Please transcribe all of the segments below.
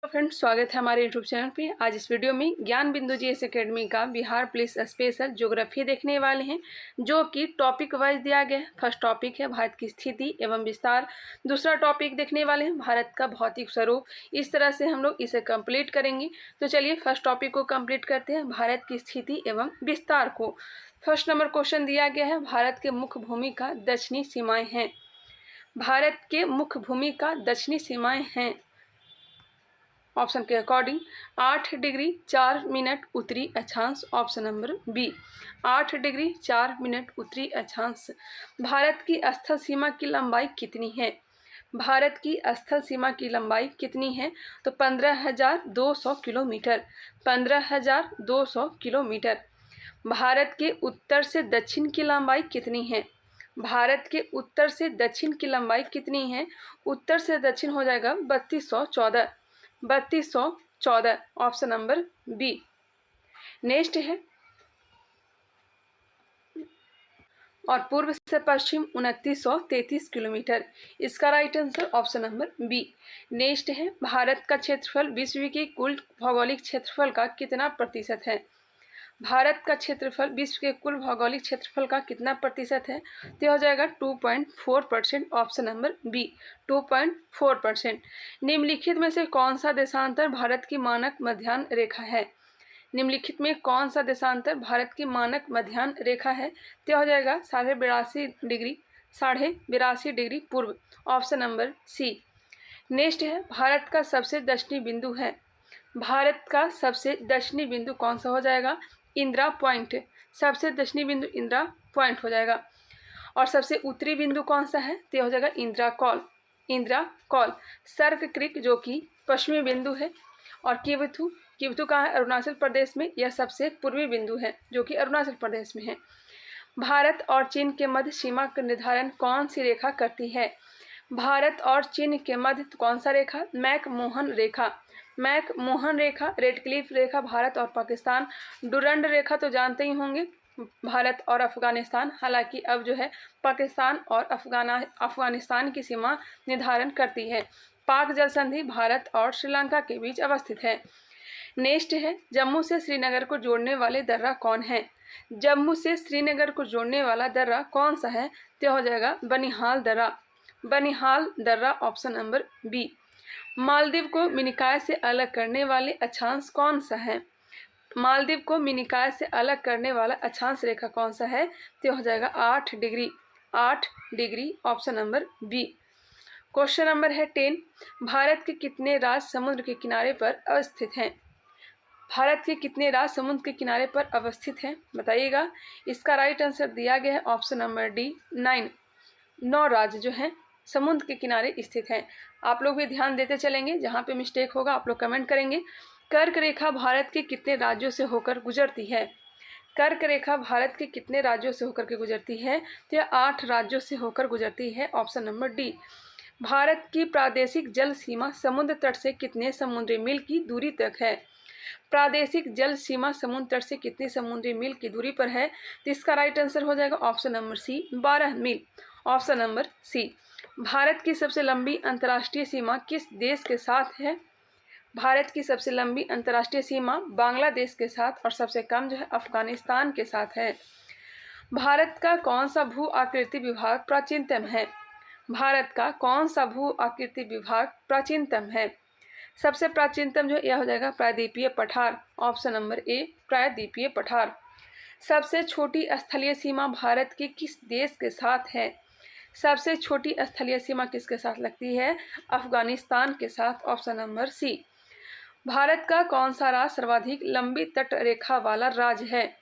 Friends, स्वागत है हमारे यूट्यूब चैनल पे। आज इस वीडियो में ज्ञान बिंदु जीएस एकेडमी का बिहार पुलिस स्पेशल ज्योग्राफी देखने वाले हैं, जो कि टॉपिक वाइज दिया गया है। फर्स्ट टॉपिक है भारत की स्थिति एवं विस्तार। दूसरा टॉपिक देखने वाले हैं भारत का भौतिक स्वरूप। इस तरह से हम लोग इसे कंप्लीट करेंगे। तो चलिए फर्स्ट टॉपिक को कंप्लीट करते हैं, भारत की स्थिति एवं विस्तार को। फर्स्ट नंबर क्वेश्चन दिया गया है, भारत के मुख्य भूमि का दक्षिणी सीमाएं हैं। भारत के मुख्य भूमि का दक्षिणी सीमाएं हैं ऑप्शन के अकॉर्डिंग 8 डिग्री 4 मिनट उत्तरी अक्षांश। Option number B 8 degree 4 minute उत्तरी अक्षांश। भारत की स्थल सीमा की लंबाई कितनी है? भारत की स्थल सीमा की लंबाई कितनी है? तो 15,200 किलोमीटर। 15,200 किलोमीटर। भारत के उत्तर से दक्षिण की लंबाई कितनी है? भारत के उत्तर से दक्षिण की लंबाई कितनी है? उत्तर से दक्षिण हो जाएगा 3214। 3214 ऑप्शन नंबर बी। नेक्स्ट है, और पूर्व से पश्चिम 2933 किलोमीटर। इसका right answer option number B. Next है, भारत का क्षेत्रफल विश्व के कुल भौगोलिक क्षेत्रफल का कितना प्रतिशत है? भारत का क्षेत्रफल विश्व के कुल भौगोलिक क्षेत्रफल का कितना प्रतिशत है? तो हो जाएगा 2.4%। Option number B 2.4%। निम्नलिखित में से कौन सा देशांतर भारत की मानक मध्याह्न रेखा है? निम्नलिखित में कौन सा देशांतर भारत की मानक मध्याह्न रेखा है? तो हो जाएगा 82.5 डिग्री पूर्व। ऑप्शन नंबर सी। नेक्स्ट है, भारत का सबसे दक्षिणी बिंदु है। भारत का सबसे दक्षिणी बिंदु कौन सा हो जाएगा? इंदिरा पॉइंट। सबसे दक्षिणी बिंदु इंदिरा पॉइंट हो जाएगा। और सबसे उत्तरी बिंदु कौन सा है? तो हो जाएगा इंदिरा कॉल। इंदिरा कॉल। सर्क क्रीक जो कि पश्चिमी बिंदु है। और किवथु किवथु कहाँ है? अरुणाचल प्रदेश में। यह सबसे पूर्वी बिंदु है जो कि अरुणाचल प्रदेश में है। भारत और चीन के मध्य सीमा का निर्धारण कौन सी रेखा करती है? भारत और चीन के मध्य कौन सा रेखा? मैक-मोहन रेखा। मैक-मोहन रेखा, रेड क्लिफ रेखा भारत और पाकिस्तान, डुरंड रेखा तो जानते ही होंगे भारत और अफगानिस्तान। हालांकि अब जो है पाकिस्तान और अफगानिस्तान की सीमा निर्धारण करती है। पाक जल संधि भारत और श्रीलंका के बीच अवस्थित है। नेक्स्ट है, जम्मू से श्रीनगर को जोड़ने वाले दर्रा कौन है? जम्मू से श्रीनगर को जोड़ने वाला दर्रा कौन सा है? तो हो जाएगा बनिहाल दर्रा। बनिहाल दर्रा ऑप्शन नंबर बी। मालदीव को मिनिकॉय से अलग करने वाले अक्षांश कौन सा है? मालदीव को मिनिकॉय से अलग करने वाला अक्षांश रेखा कौन सा है? तो हो जाएगा 8 degree. 8 degree option number B. Question number है 10, भारत के कितने राज्य समुद्र के किनारे पर अवस्थित हैं? भारत के कितने राज्य समुद्र के किनारे पर अवस्थित हैं? बताइएगा। इसका राइट आंसर दिया गया है ऑप्शन नंबर डी 9। 9 राज्य जो हैं समुद्र के किनारे स्थित हैं। आप लोग भी ध्यान देते चलेंगे, जहाँ पे मिस्टेक होगा आप लोग कमेंट करेंगे। कर्क रेखा भारत के कितने राज्यों से होकर गुजरती है? कर्क रेखा भारत के कितने राज्यों से होकर के गुजरती है? तो यह 8 राज्यों से होकर गुजरती है। Option number D. भारत की प्रादेशिक जल सीमा समुद्र तट से कितने समुद्री मील की दूरी तक है? प्रादेशिक जल सीमा समुद्र तट से कितनी समुद्री मील की दूरी पर है? तो इसका राइट आंसर हो जाएगा option number C 12 mile. Option number C. Bharat की सबसे लंबी अंतर्राष्ट्रीय सीमा किस देश के साथ है? भारत की सबसे लंबी अंतर्राष्ट्रीय सीमा बांग्लादेश के साथ और सबसे कम जो है अफगानिस्तान के साथ है। भारत का कौन सा भू आकृति विभाग प्राचीनतम है? भारत का कौन सा भू आकृति विभाग प्राचीनतम है? सबसे प्राचीनतम जो यह हो जाएगा प्रायद्वीपीय पठार। ऑप्शन नंबर ए प्रायद्वीपीय पठार। सबसे छोटी स्थलीय सीमा भारत के किस देश के साथ है? सबसे छोटी स्थलीय सीमा किसके साथ लगती है? अफगानिस्तान के साथ। Option number C. भारत का कौन सा राज्य सर्वाधिक लंबी तट रेखा वाला राज्य है?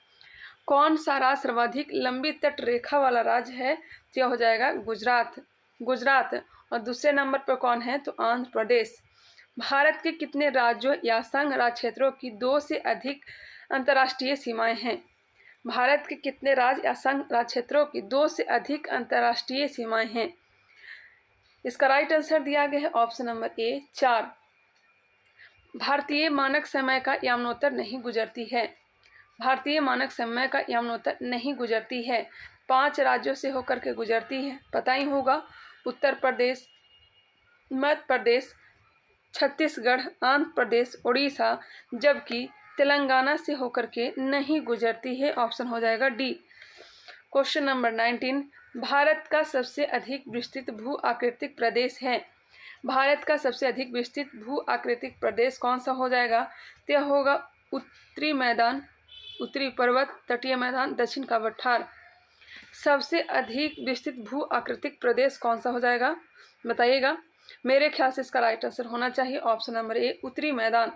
कौन सा राज्य सर्वाधिक लंबी तट रेखा वाला राज्य है? तो यह हो जाएगा गुजरात। गुजरात। और दूसरे नंबर पर कौन है? तो आंध्र प्रदेश। भारत के कितने राज्यों या संघ राज्य क्षेत्रों की 2 से अधिक अंतर्राष्ट्रीय सीमाएं हैं? भारत के कितने राज्य या संघ राज्य क्षेत्रों की 2 से अधिक अंतर्राष्ट्रीय सीमाएं हैं? इसका राइट आंसर दिया गया है ऑप्शन नंबर ए 4। भारतीय मानक समय का यमुनोत्तर नहीं गुजरती है। भारतीय मानक समय का यमुनोत्तर नहीं गुजरती है। 5 राज्यों से होकर के गुजरती है। पता ही होगा, उत्तर प्रदेश, मध्य प्रदेश, छत्तीसगढ़, आंध्र प्रदेश, उड़ीसा, जबकि तेलंगाना से होकर के नहीं गुजरती है। ऑप्शन हो जाएगा डी। क्वेश्चन नंबर 19, भारत का सबसे अधिक विस्तृत भू आकृतिक प्रदेश है। भारत का सबसे अधिक विस्तृत भू आकृतिक प्रदेश कौन सा हो जाएगा? तो यह होगा उत्तरी मैदान, उत्तरी पर्वत, तटीय मैदान, दक्षिण का पठार। सबसे अधिक विस्तृत भू आकृतिक प्रदेश कौन सा हो जाएगा बताइएगा। मेरे ख्याल से इसका राइट आंसर होना चाहिए ऑप्शन नंबर ए, उत्तरी मैदान।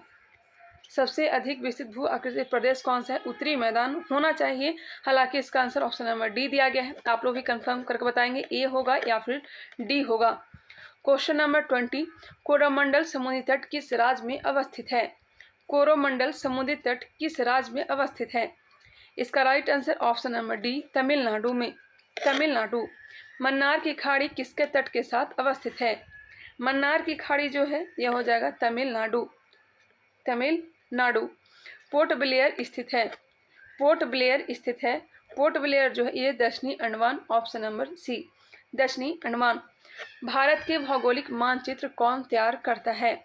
सबसे अधिक विस्तृत भू आकृतिक प्रदेश कौन सा है? उत्तरी मैदान होना चाहिए। हालांकि इसका आंसर ऑप्शन नंबर डी दिया गया है। आप लोग भी कंफर्म करके बताएंगे ए होगा या फिर डी होगा। क्वेश्चन नंबर 20, कोरोमंडल समुद्री तट किस राज्य में अवस्थित है? कोरोमंडल समुद्री तट किस राज्य में अवस्थित है? इसका right answer option number D, Tamil Nadu में। तमिलनाडु। मन्नार की खाड़ी किसके तट के साथ अवस्थित है? मन्नार की खाड़ी जो है यह हो जाएगा तमिलनाडु। तमिलनाडु। पोर्ट ब्लेयर स्थित है। पोर्ट ब्लेयर स्थित है। पोर्ट ब्लेयर जो है ये दक्षिणी अंडमान। ऑप्शन नंबर सी, दक्षिणी अंडमान। भारत के भौगोलिक मानचित्र कौन तैयार करता है?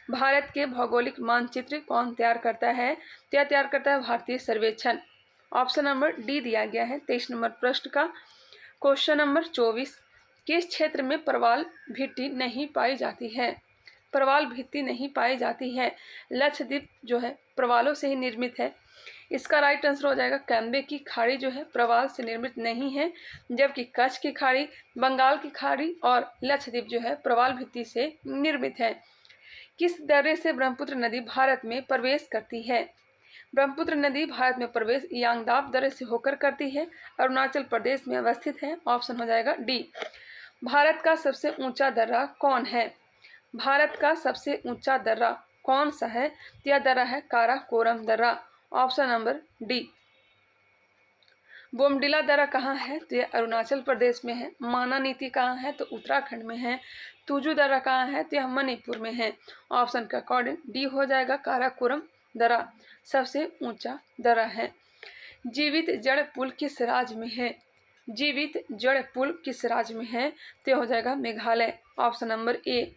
भारत के भौगोलिक मानचित्र कौन तैयार करता है? तैयार करता है भारतीय सर्वेक्षण। ऑप्शन नंबर डी दिया गया है 23 नंबर प्रश्न का। क्वेश्चन नंबर 24, किस क्षेत्र में प्रवाल भित्ति नहीं पाई जाती है? प्रवाल भित्ति नहीं पाई जाती है। लक्षद्वीप जो है प्रवालों से ही निर्मित है। इसका राइट आंसर हो जाएगा कैम्बे की खाड़ी जो है प्रवाल से निर्मित नहीं है, जबकि कच्छ की खाड़ी, बंगाल की खाड़ी और लक्षद्वीप जो है प्रवाल भित्ति से निर्मित है। किस दर्रे से ब्रह्मपुत्र नदी भारत में प्रवेश करती है? ब्रह्मपुत्र नदी भारत में प्रवेश यांगदाब दर्रे से होकर करती है। अरुणाचल प्रदेश में अवस्थित है। ऑप्शन हो जाएगा डी। भारत का सबसे ऊंचा दर्रा कौन है? भारत का सबसे ऊंचा दर्रा कौन सा है? यह दर्रा है काराकोरम दर्रा। Option number D. बोमडिला दर्रा कहाँ है? तो यह अरुणाचल प्रदेश में है। मानानीति कहाँ है? तो उत्तराखंड में है। तुजू दर्रा कहाँ है? तो यह मणिपुर में है। ऑप्शन का अकॉर्डिंग डी हो जाएगा, काराकोरम दर्रा सबसे ऊंचा दर्रा है। जीवित जड़ पुल किस राज्य में है? जीवित जड़ पुल किस राज्य में है? तो हो जाएगा मेघालय। ऑप्शन नंबर ए।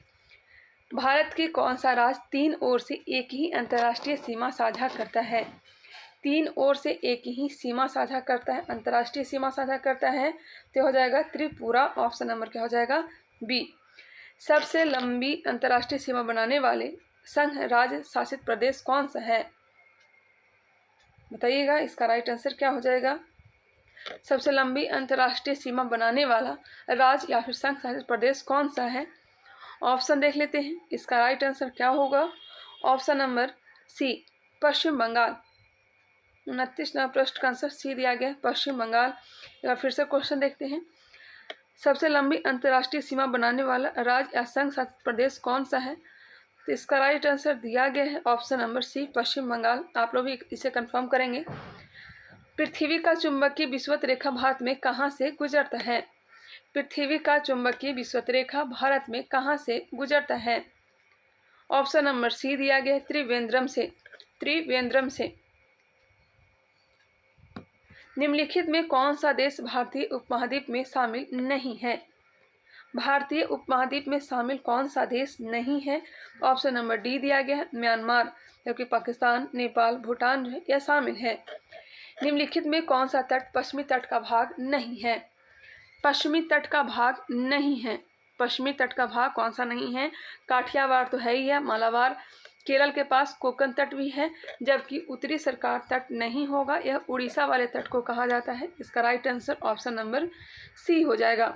भारत के कौन सा राज्य 3 ओर से एक ही अंतर्राष्ट्रीय सीमा साझा करता है? 3 ओर से एक ही सीमा साझा करता है, अंतर्राष्ट्रीय सीमा साझा करता है। तो हो जाएगा त्रिपुरा। ऑप्शन नंबर क्या हो जाएगा? बी। सबसे लंबी अंतर्राष्ट्रीय सीमा बनाने वाले संघ राज्य शासित प्रदेश कौन सा है? बताइएगा इसका राइट आंसर क्या हो जाएगा। सबसे लंबी अंतर्राष्ट्रीय सीमा बनाने वाला राज्य या फिर संघ शासित प्रदेश कौन सा है? ऑप्शन देख लेते हैं। इसका राइट आंसर क्या होगा? ऑप्शन नंबर सी, पश्चिम बंगाल। 29 नंबर प्रश्न का आंसर सी दिया गया, पश्चिम बंगाल। एक बार फिर से क्वेश्चन देखते हैं। सबसे लंबी अंतर्राष्ट्रीय सीमा बनाने वाला राज्य या संघ शासित प्रदेश कौन सा है? तो इसका राइट आंसर दिया गया है ऑप्शन नंबर सी, पश्चिम बंगाल। आप लोग भी इसे कंफर्म करेंगे। पृथ्वी का चुंबकीय विषुवत रेखा भारत में कहाँ से गुजरता है? पृथ्वी का चुंबकीय विषुवत रेखा भारत में कहाँ से गुजरता है? ऑप्शन नंबर सी दिया गया है, त्रिवेंद्रम से। त्रिवेंद्रम से। निम्नलिखित में कौन सा देश भारतीय उपमहाद्वीप में शामिल नहीं है? भारतीय उपमहाद्वीप में शामिल कौन सा देश नहीं है? ऑप्शन नंबर डी दिया गया है, म्यांमार। जबकि पाकिस्तान, नेपाल, भूटान जो है यह शामिल है। निम्नलिखित में कौन सा तट पश्चिमी तट का भाग नहीं है? पश्चिमी तट का भाग नहीं है। पश्चिमी तट का भाग कौन सा नहीं है? काठियावाड़ तो है ही है, मालाबार, केरल के पास कोकण तट भी है, जबकि उत्तरी सरकार तट नहीं होगा। यह उड़ीसा वाले तट को कहा जाता है। इसका right answer option number C हो जाएगा।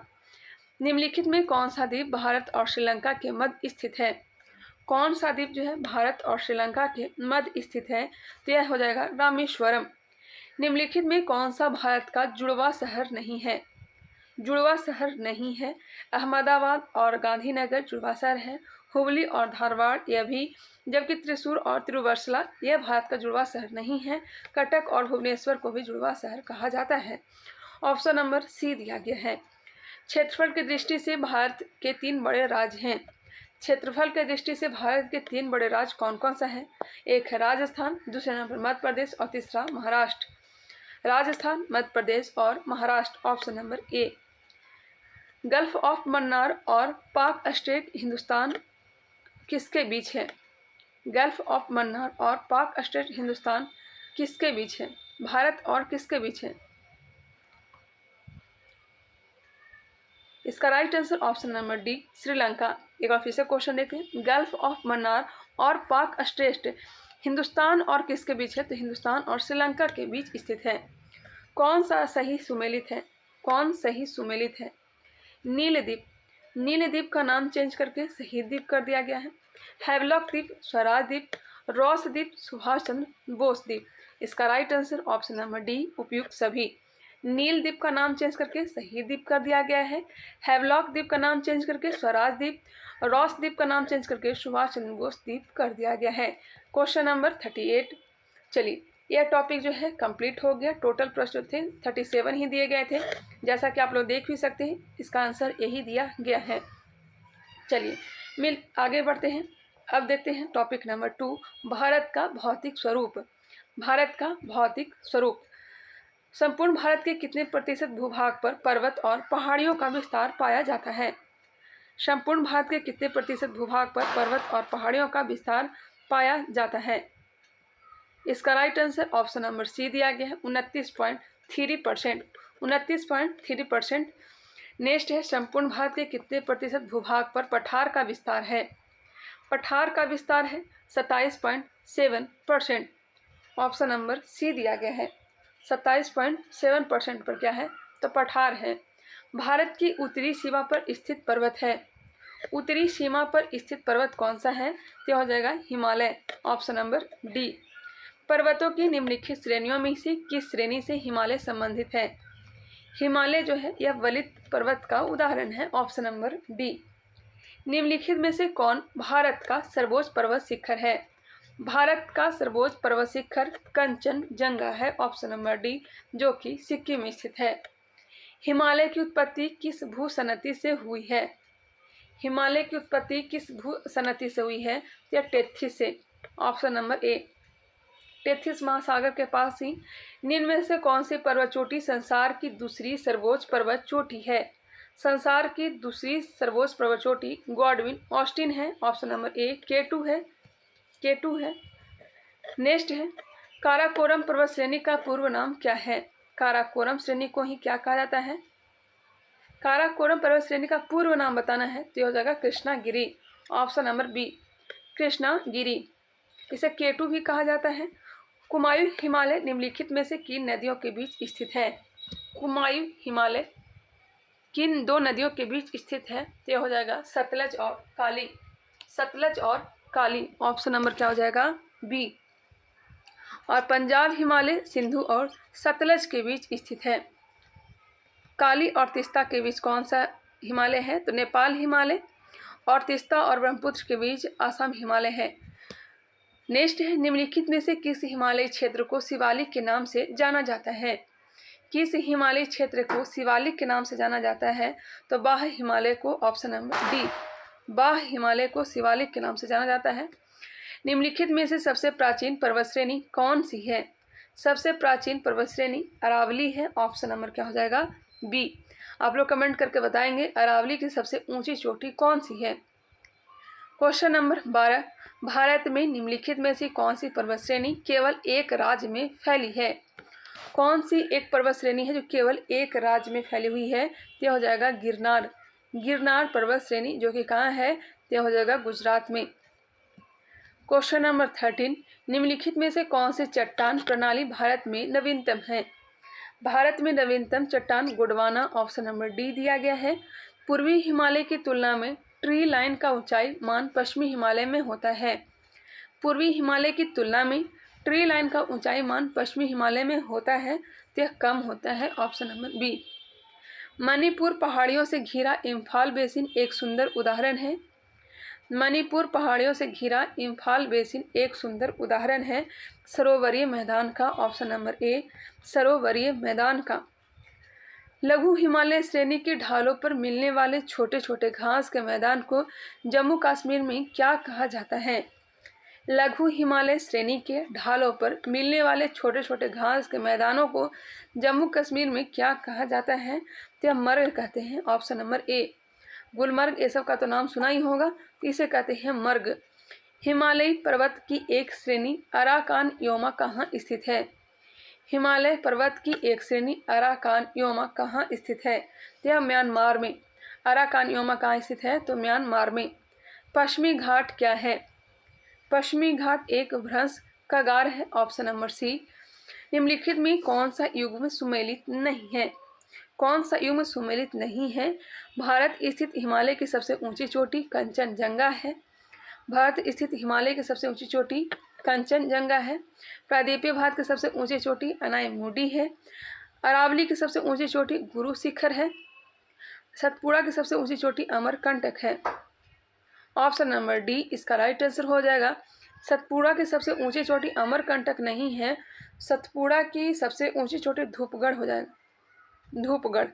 निम्नलिखित में कौन सा द्वीप भारत और श्रीलंका के मध्य स्थित है? कौन सा द्वीप जो है भारत और श्रीलंका के मध्य स्थित है? तो यह हो जाएगा रामेश्वरम। निम्नलिखित में कौन सा भारत का जुड़वा शहर नहीं है? जुड़वा शहर नहीं है। अहमदाबाद और गांधीनगर जुड़वा शहर है। हुबली और धारवाड़ यह भी, जबकि त्रिशूर और तिरुवरसला यह भारत का जुड़वा शहर नहीं है। कटक और भुवनेश्वर को भी जुड़वा शहर कहा जाता है। ऑप्शन नंबर सी दिया गया है। क्षेत्रफल की दृष्टि से भारत के 3 बड़े राज्य हैं। क्षेत्रफल की दृष्टि से भारत के 3 बड़े राज्य कौन कौन सा है? एक है राजस्थान, दूसरे नंबर मध्य प्रदेश और तीसरा महाराष्ट्र। राजस्थान, मध्य प्रदेश और Maharashtra. Option number A. Gulf of Mannar और पाक स्ट्रेट हिंदुस्तान किसके बीच है? गल्फ ऑफ मन्नार और पाक स्टेट हिंदुस्तान किसके बीच है? भारत और किसके बीच है? इसका right answer option number D, Sri Lanka. एक बार फिर से क्वेश्चन देखें, गल्फ ऑफ मन्नार और पाक स्टेट हिंदुस्तान और किसके बीच है? तो हिंदुस्तान और श्रीलंका के बीच स्थित है। कौन सा सही सुमेलित है? कौन सही सुमेलित है? नील द्वीप। नील द्वीप का नाम चेंज करके शहीद द्वीप कर दिया गया है। हैवलॉक द्वीप, स्वराज द्वीप, रॉस द्वीप, सुभाष चंद्र बोस द्वीप। इसका right answer option number D, उपयुक्त सभी। नील द्वीप का नाम चेंज करके शहीद द्वीप कर दिया गया है। हैवलॉक द्वीप का नाम चेंज करके स्वराज द्वीप, रॉस द्वीप का नाम चेंज करके सुभाष चंद्र बोस द्वीप कर दिया गया है। Question number 38। चलिए, यह टॉपिक जो है कंप्लीट हो गया। टोटल प्रश्न थे 37 ही दिए गए थे, जैसा कि आप लोग देख भी सकते हैं। इसका आंसर यही दिया गया है। चलिए आगे बढ़ते हैं। अब देखते हैं टॉपिक नंबर 2, भारत का भौतिक स्वरूप। भारत का भौतिक स्वरूप। संपूर्ण भारत के कितने प्रतिशत भूभाग पर पर्वत और पहाड़ियों का विस्तार पाया जाता है? संपूर्ण भारत के कितने प्रतिशत भूभाग पर पर्वत और पहाड़ियों का विस्तार पाया जाता है? इसका right answer option number C दिया गया है, 29.3%। 29.3%। नेक्स्ट है, संपूर्ण भारत के कितने प्रतिशत भूभाग पर पठार का विस्तार है? पठार का विस्तार है 27.7%। ऑप्शन नंबर सी दिया गया है, 27.7% पर क्या है? तो पठार है। भारत की उत्तरी सीमा पर स्थित पर्वत है। उत्तरी सीमा पर स्थित पर्वत कौन सा है? तो हो जाएगा हिमालय। Option number D. पर्वतों की निम्नलिखित श्रेणियों में से किस श्रेणी से हिमालय संबंधित है? हिमालय जो है यह वलित पर्वत का उदाहरण है। Option number D. निम्नलिखित में से कौन भारत का सर्वोच्च पर्वत शिखर है? भारत का सर्वोच्च पर्वत शिखर कंचनजंगा है। ऑप्शन नंबर डी, जो कि सिक्किम में स्थित है। हिमालय की उत्पत्ति किस भूसनती से हुई है? हिमालय की उत्पत्ति किस भूसनती से हुई है? या टेथिस से। ऑप्शन नंबर ए, टेथिस महासागर के पास ही। निम्न में से कौन सी पर्वत चोटी संसार की दूसरी सर्वोच्च पर्वत चोटी है? संसार की दूसरी सर्वोच्च पर्वत चोटी गॉडविन ऑस्टिन है। ऑप्शन नंबर ए, K2 है। K2 है। नेक्स्ट है, काराकोरम पर्वत श्रेणी का पूर्व नाम क्या है? काराकोरम श्रेणी को ही क्या कहा जाता है? काराकोरम पर्वत श्रेणी का पूर्व नाम बताना है तो हो जाएगा Krishnagiri. Option number B, Krishnagiri. इसे K2 भी कहा जाता है। कुमायूं हिमालय निम्नलिखित में से किन नदियों के बीच स्थित है? कुमायूं हिमालय किन दो नदियों के बीच स्थित है? तो हो जाएगा सतलज और काली। सतलज और काली। ऑप्शन नंबर क्या हो जाएगा? बी। और पंजाब हिमालय सिंधु और सतलज के बीच स्थित है। काली और तीस्ता के बीच कौन सा हिमालय है? तो नेपाल हिमालय। और तीस्ता और ब्रह्मपुत्र के बीच असम हिमालय है। नेक्स्ट है, निम्नलिखित में से किस हिमालय क्षेत्र को शिवालिक के नाम से जाना जाता है? किस हिमालय क्षेत्र को शिवालिक के नाम से जाना जाता है? तो बाह्य हिमालय को। ऑप्शन नंबर डी, बाह्य हिमालय को शिवालिक के नाम से जाना जाता है। निम्नलिखित में से सबसे प्राचीन पर्वत श्रेणी कौन सी है? सबसे प्राचीन पर्वत श्रेणी अरावली है। ऑप्शन नंबर क्या हो जाएगा? बी। आप लोग कमेंट करके बताएंगे अरावली की सबसे ऊंची चोटी कौन सी है। क्वेश्चन नंबर 12, भारत में निम्नलिखित में से कौन सी पर्वत श्रेणी केवल एक राज्य में फैली है? कौन सी एक पर्वत श्रेणी है जो केवल एक राज्य में फैली हुई है? यह हो जाएगा गिरनार। गिरनार पर्वत श्रेणी जो कि कहाँ है? यह हो जाएगा गुजरात में। क्वेश्चन नंबर 13, निम्नलिखित में से कौन सी चट्टान प्रणाली भारत में नवीनतम है? भारत में नवीनतम चट्टान गोंडवाना। ऑप्शन नंबर डी दिया गया है। पूर्वी हिमालय की तुलना में ट्री लाइन का ऊंचाई मान पश्चिमी हिमालय में होता है। पूर्वी हिमालय की तुलना में ट्री लाइन का ऊंचाई मान पश्चिमी हिमालय में होता है, तो यह कम होता है। Option number B. मणिपुर पहाड़ियों से घिरा इम्फाल बेसिन एक सुंदर उदाहरण है। मणिपुर पहाड़ियों से घिरा इम्फाल बेसिन एक सुंदर उदाहरण है सरोवरीय मैदान का। ऑप्शन नंबर ए, सरोवरीय मैदान का। लघु हिमालय श्रेणी की ढालों पर मिलने वाले छोटे छोटे घास के मैदान को जम्मू कश्मीर में क्या कहा जाता है? लघु हिमालय श्रेणी के ढालों पर मिलने वाले छोटे छोटे घास के मैदानों को जम्मू कश्मीर में क्या कहा जाता है? तो मर्ग कहते हैं। ऑप्शन नंबर ए, गुलमर्ग, ये सब का तो नाम सुना ही होगा। तो इसे कहते हैं मर्ग। हिमालयी पर्वत की एक श्रेणी अराकान योमा कहाँ स्थित है? हिमालय पर्वत की एक श्रेणी अराकान योमा कहाँ स्थित है? तो यह म्यांमार में। अराकान योमा कहाँ स्थित है? तो म्यांमार में। पश्चिमी घाट क्या है? पश्चिमी घाट एक भ्रंश कगार है। Option number C. निम्नलिखित में कौन सा युग्म सुमेलित नहीं है? कौन सा युग्म सुमेलित नहीं है? भारत स्थित हिमालय की सबसे ऊंची चोटी कंचनजंगा है। भारत स्थित हिमालय की सबसे ऊंची चोटी कंचनजंगा है। प्रायद्वीपीय भारत की सबसे ऊंची चोटी अनायमुडी है। अरावली की सबसे ऊंची चोटी गुरु शिखर है। सतपुड़ा की सबसे ऊंची चोटी अमरकंटक है। ऑप्शन नंबर डी इसका राइट आंसर हो जाएगा। सतपुड़ा की सबसे ऊंची चोटी अमरकंटक नहीं है, सतपुड़ा की सबसे ऊंची चोटी धूपगढ़ हो जाएगा, धूपगढ़।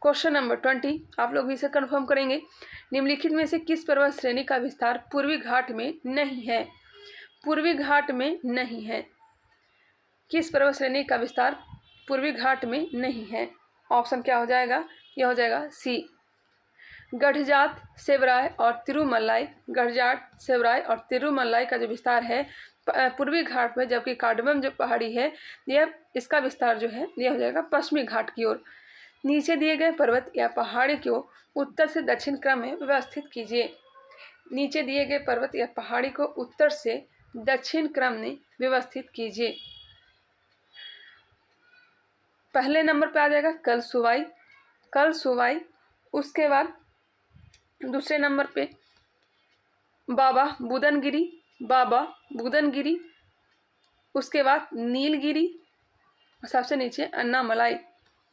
क्वेश्चन नंबर 20 आप लोग इसे कंफर्म करेंगे। निम्नलिखित में से किस पर्वत श्रेणी का विस्तार पूर्वी घाट में नहीं है? पूर्वी घाट में नहीं है। किस पर्वत श्रेणी का विस्तार पूर्वी घाट में नहीं है? ऑप्शन क्या हो जाएगा? यह हो जाएगा सी, गढ़जात, सेवराय और तिरुमलाई। गढ़जाट, सेवराय और तिरुमलाई का जो विस्तार है पूर्वी घाट में, जबकि कार्डमम जो पहाड़ी है यह इसका विस्तार जो है यह हो जाएगा पश्चिमी घाट की ओर। नीचे दिए गए पर्वत या पहाड़ी को उत्तर से दक्षिण क्रम में व्यवस्थित कीजिए। नीचे दिए गए पर्वत या पहाड़ी को उत्तर से दक्षिण क्रम में व्यवस्थित कीजिए। पहले नंबर पे आ जाएगा कलसुवाई, कलसुवाई। उसके बाद दूसरे नंबर पे बाबा बुदनगिरी, बाबा बुदनगिरी। उसके बाद नीलगिरी और सबसे नीचे अन्नामलाई।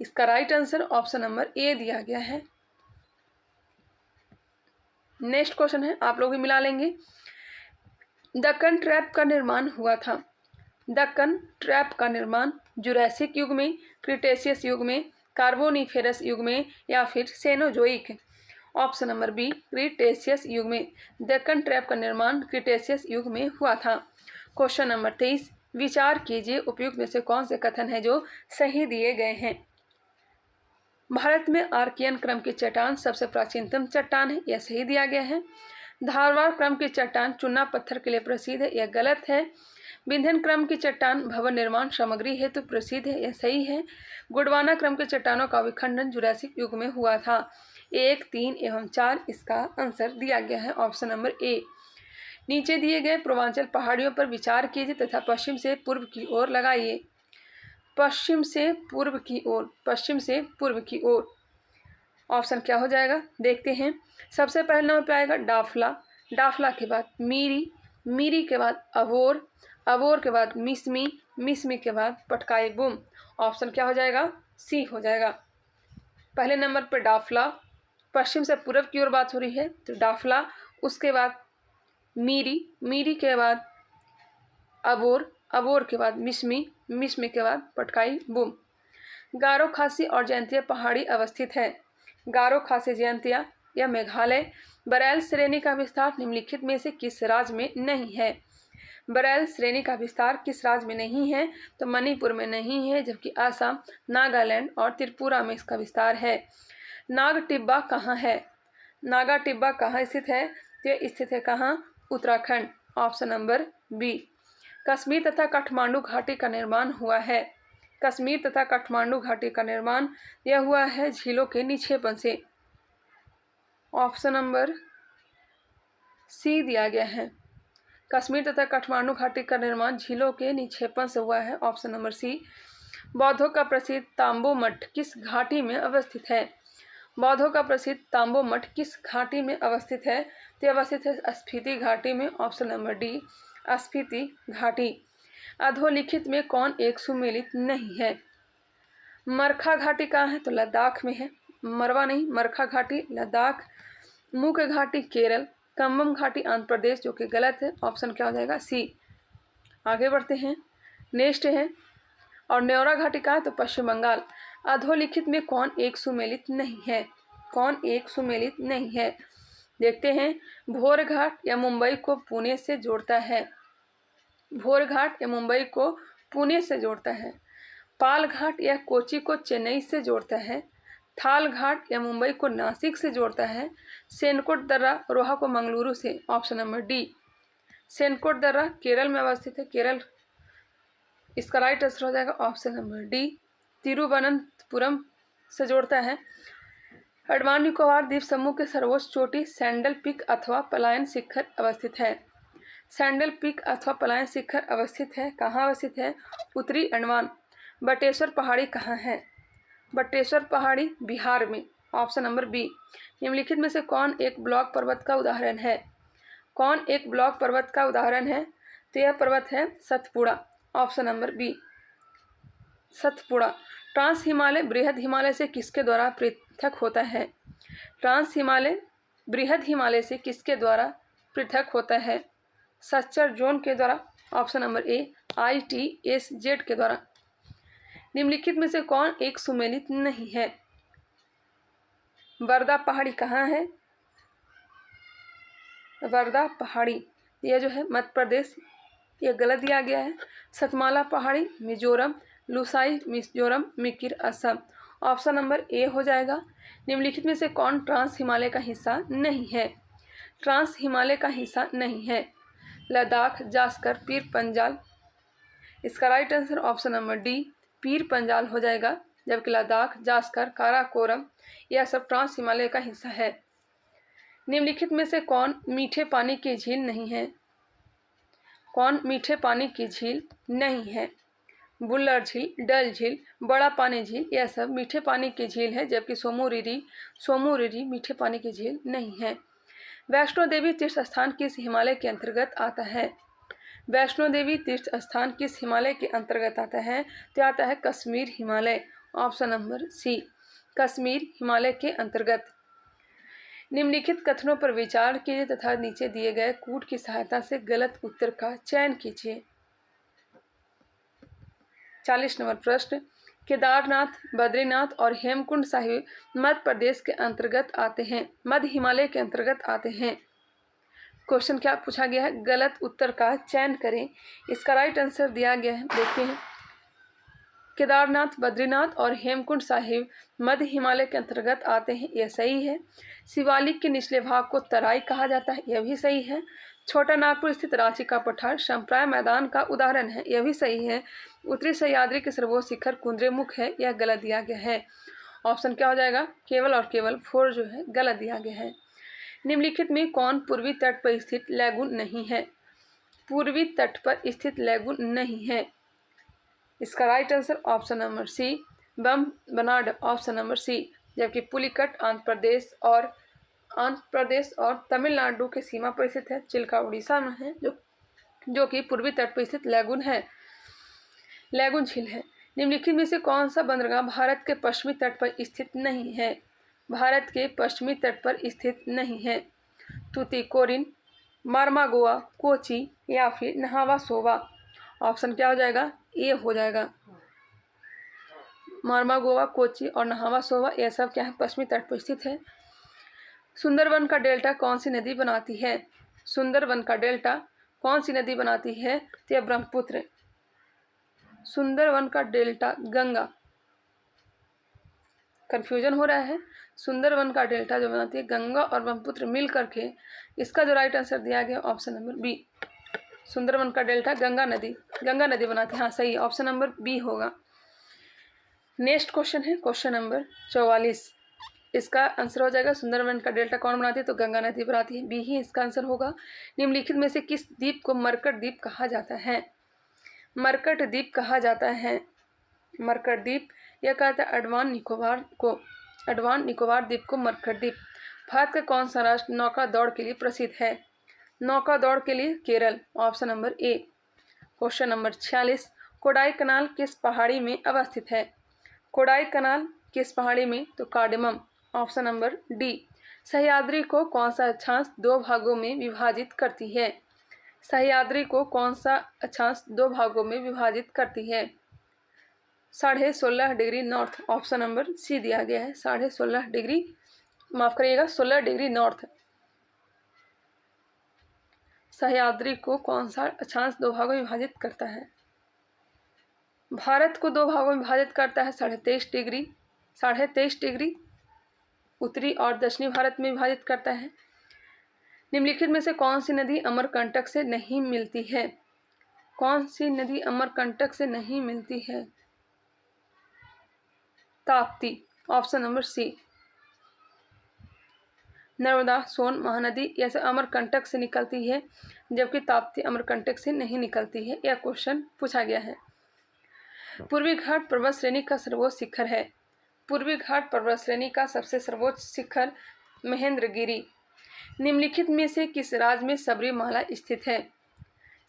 इसका राइट आंसर ऑप्शन नंबर ए दिया गया है। नेक्स्ट क्वेश्चन है, आप लोग भी मिला लेंगे। दक्कन ट्रैप का निर्माण हुआ था। दक्कन ट्रैप का निर्माण जुरैसिक युग में, क्रिटेशियस युग में, कार्बोनिफेरस युग में या फिर Cenozoic? Option number B Cretaceous युग में। दक्कन ट्रैप का निर्माण क्रिटेशियस युग में हुआ था। क्वेश्चन नंबर 23 विचार कीजिए उपयुक्त में से कौन से कथन है जो सही दिए गए हैं? भारत में आर्कियन क्रम की चट्टान सबसे प्राचीनतम चट्टान है, यह सही दिया गया है। धारवाड़ क्रम की चट्टान चूना पत्थर के लिए प्रसिद्ध है, यह गलत है। विंध्यन क्रम की चट्टान भवन निर्माण सामग्री हेतु प्रसिद्ध है, यह सही है। गोंडवाना क्रम के चट्टानों का विखंडन जुरासिक युग में हुआ था। 1, 3 एवं 4 इसका आंसर दिया गया है ऑप्शन नंबर ए। नीचे दिए गए पूर्वांचल पहाड़ियों पर विचार कीजिए तथा पश्चिम से पूर्व की ओर लगाइए। पश्चिम से पूर्व की ओर, पश्चिम से पूर्व की ओर ऑप्शन क्या हो जाएगा देखते हैं। सबसे पहले नंबर पे आएगा डाफला, डाफला के बाद मीरी, मीरी के बाद अवोर, अवोर के बाद मिसमी, मिसमी के बाद पटकाई बुम। ऑप्शन क्या हो जाएगा? सी हो जाएगा। पहले नंबर पर डाफला, पश्चिम से पूर्व की ओर बात हो रही है तो डाफला। उसके बाद मीरी, मीरी के बाद अवोर, अवोर के बाद मिसमी, मिसमी के बाद पटकाई बुम। गारो खासी और जयंतिया पहाड़ी अवस्थित है। गारो खासी जयंतिया या मेघालय। बरैल श्रेणी का विस्तार निम्नलिखित में से किस राज्य में नहीं है? बरैल श्रेणी का विस्तार किस राज्य में नहीं है? तो मणिपुर में नहीं है, जबकि असम, नागालैंड और त्रिपुरा में इसका विस्तार है। नाग टिब्बा कहाँ है? नागा टिब्बा कहाँ स्थित है? तो यह स्थित है कहाँ? Uttarakhand. Option number B. Kashmir तथा काठमांडू घाटी का निर्माण हुआ है। कश्मीर तथा काठमांडू घाटी का निर्माण यह हुआ है झीलों के निक्षेपण से। ऑप्शन नंबर सी दिया गया है। कश्मीर तथा काठमांडू घाटी का निर्माण झीलों के निक्षेपण से हुआ है। Option number C. बौद्धों का प्रसिद्ध तांबो मठ किस घाटी में अवस्थित है? बौद्धों का प्रसिद्ध तांबो मठ किस घाटी में अवस्थित है? तो अवस्थित है स्पीति घाटी में। ऑप्शन नंबर डी स्पीति घाटी। अधोलिखित में कौन एक सुमेलित नहीं है? मरखा घाटी कहाँ है? तो लद्दाख में है। मरवा नहीं, मरखा घाटी लद्दाख। मुख घाटी केरल। कम्बम घाटी आंध्र प्रदेश, जो कि गलत है। ऑप्शन क्या हो जाएगा? सी। आगे बढ़ते हैं, नेक्स्ट है और न्योरा घाटी कहाँ है? तो पश्चिम बंगाल। अधोलिखित में कौन एक सुमेलित नहीं है? कौन एक सुमेलित नहीं है? देखते हैं। भोर घाट या मुंबई को पुणे से जोड़ता है। भोर घाट या मुंबई को पुणे से जोड़ता है। पाल घाट या कोची को चेन्नई से जोड़ता है। थाल घाट या मुंबई को नासिक से जोड़ता है। सेनकोट दर्रा रोहा को मंगलुरु से। Option number D. सेनकोट दर्रा केरल में अवस्थित है, केरल इसका राइट आंसर हो जाएगा ऑप्शन नंबर डी। तिरुवनंतपुरम से जोड़ता है। अंडमान निकोबार द्वीप समूह के सर्वोच्च चोटी सैंडल पीक अथवा पलायन शिखर अवस्थित है। सैंडल पीक अथवा पलायन शिखर अवस्थित है, कहाँ अवस्थित है? उत्तरी अंडमान। बटेश्वर पहाड़ी कहाँ है? बटेश्वर पहाड़ी बिहार में। Option number B. निम्नलिखित में से कौन एक ब्लॉक पर्वत का उदाहरण है? कौन एक ब्लॉक पर्वत का उदाहरण है? तो यह पर्वत है Satpura. Option number B, Satpura. Trans Himalaya बृहद हिमालय से किसके द्वारा पृथक होता है? ट्रांस हिमालय बृहद हिमालय से किसके द्वारा पृथक होता है? सच्चर जोन के द्वारा। ऑप्शन नंबर ए, ITSZ के द्वारा। निम्नलिखित में से कौन एक सुमेलित नहीं है? वर्दा पहाड़ी कहाँ है? वर्दा पहाड़ी यह जो है मध्य प्रदेश, यह गलत दिया गया है। सतमाला पहाड़ी मिजोरम, लुसाई मिजोरम, मिकिर असम। ऑप्शन नंबर ए हो जाएगा। निम्नलिखित में से कौन ट्रांस हिमालय का हिस्सा नहीं है? ट्रांस हिमालय का हिस्सा नहीं है। लद्दाख, जास्कर, पीर पंजाल। इसका right answer option number D, Pir Panjal हो जाएगा। जबकि लद्दाख, जास्कर, काराकोरम यह सब ट्रांस हिमालय का हिस्सा है। निम्नलिखित में से कौन मीठे पानी की झील नहीं है? कौन मीठे पानी की झील नहीं है? बुल्लर झील, डल झील, बड़ा पानी झील यह सब मीठे पानी की झील है, जबकि सोमू रिरी मीठे पानी की झील नहीं है। वैष्णो देवी तीर्थ स्थान किस हिमालय के अंतर्गत आता है? वैष्णो देवी तीर्थ स्थान किस हिमालय के अंतर्गत आता है? तो आता है Kashmir Himalaya. Option number C, Kashmir Himalaya के अंतर्गत। निम्नलिखित कथनों पर विचार कीजिए तथा नीचे दिए गए कूट की सहायता से गलत उत्तर का चयन कीजिए। 40 नंबर प्रश्न, केदारनाथ, बद्रीनाथ और हेमकुंड साहिब मध्य प्रदेश के अंतर्गत आते हैं, मध्य हिमालय के अंतर्गत आते हैं। क्वेश्चन क्या पूछा गया है? गलत उत्तर का चयन करें। इसका राइट आंसर दिया गया है, देखते हैं। केदारनाथ, बद्रीनाथ और हेमकुंड साहिब मध्य हिमालय के अंतर्गत आते हैं, यह सही है। शिवालिक के निचले भाग को तराई कहा जाता है, यह भी सही है। छोटा नागपुर स्थित रांची का पठार संप्राय मैदान का उदाहरण है, यह भी सही है। उत्तरी सह्याद्री के सर्वोच्च शिखर कुंद्रेमुख है, यह गलत दिया गया है। ऑप्शन क्या हो जाएगा? केवल और केवल 4 जो है गलत दिया गया है। निम्नलिखित में कौन पूर्वी तट पर स्थित लैगून नहीं है? पूर्वी तट पर स्थित लैगून नहीं है। इसका right answer option number C, Vembanad. Option number C. जबकि पुलिकट आंध्र प्रदेश और तमिलनाडु के सीमा पर स्थित है। चिल्का उड़ीसा में है, जो कि पूर्वी तट पर स्थित लैगून है, लैगून झील है। निम्नलिखित में से कौन सा बंदरगाह भारत के पश्चिमी तट पर स्थित नहीं है? भारत के पश्चिमी तट पर स्थित नहीं है। तूतीकोरिन, मार्मागोआ, कोची या फिर नहावा सोवा। ऑप्शन क्या हो जाएगा? ए हो जाएगा। मार्मागोआ, कोची और नहावा सोवा यह सब क्या है? पश्चिमी तट पर स्थित है। सुंदरवन का डेल्टा कौन सी नदी बनाती है? सुंदरवन का डेल्टा कौन सी नदी बनाती है? तो यह ब्रह्मपुत्र। सुंदरवन का डेल्टा गंगा, कंफ्यूजन हो रहा है। सुंदरवन का डेल्टा जो बनाती है गंगा और ब्रह्मपुत्र मिल करके, इसका जो राइट आंसर दिया गया ऑप्शन नंबर बी। सुंदरवन का डेल्टा गंगा नदी बनाती है। हाँ सही, ऑप्शन नंबर बी होगा। नेक्स्ट क्वेश्चन है क्वेश्चन नंबर 44। इसका आंसर हो जाएगा सुंदरवन का डेल्टा कौन बनाती है? तो गंगा नदी बनाती है, बी ही इसका आंसर होगा। निम्नलिखित में से किस द्वीप को मरकट द्वीप कहा जाता है? मरकट द्वीप कहा जाता है। मरकट द्वीप यह कहता है अंडमान निकोबार द्वीप को मरकट द्वीप। भारत का कौन सा राष्ट्र नौका दौड़ के लिए प्रसिद्ध है? नौका दौड़ के लिए Kerala. Option number A. Question number 46, Kodaikanal किस पहाड़ी में अवस्थित है? कोडाई कनाल किस पहाड़ी में? तो cardamom. Option number D. Sahyadri को कौन सा अक्षांश 2 भागों में विभाजित करती है? सह्याद्री को कौन सा अक्षांश 2 भागों में विभाजित करती है? 16.5 degree north. Option number C दिया गया है। 16.5 डिग्री, माफ करिएगा 16 डिग्री नॉर्थ। सह्याद्री को कौन सा अक्षांश 2 भागों में विभाजित करता है? भारत को 2 भागों में विभाजित करता है 23.5 डिग्री उत्तरी और दक्षिणी भारत में विभाजित करता है। निम्नलिखित में से कौन सी नदी अमरकंटक से नहीं मिलती है? कौन सी नदी अमरकंटक से नहीं मिलती है? Tapti, option number C. Narmada, Son, Mahanadi यह सब अमरकंटक से निकलती है, जबकि ताप्ती अमरकंटक से नहीं निकलती है। यह क्वेश्चन पूछा गया है। पूर्वी घाट पर्वत श्रेणी का सर्वोच्च शिखर है। पूर्वी घाट पर्वत श्रेणी का सबसे सर्वोच्च शिखर महेंद्रगिरी। निम्नलिखित में से किस राज्य में सबरीमाला स्थित है?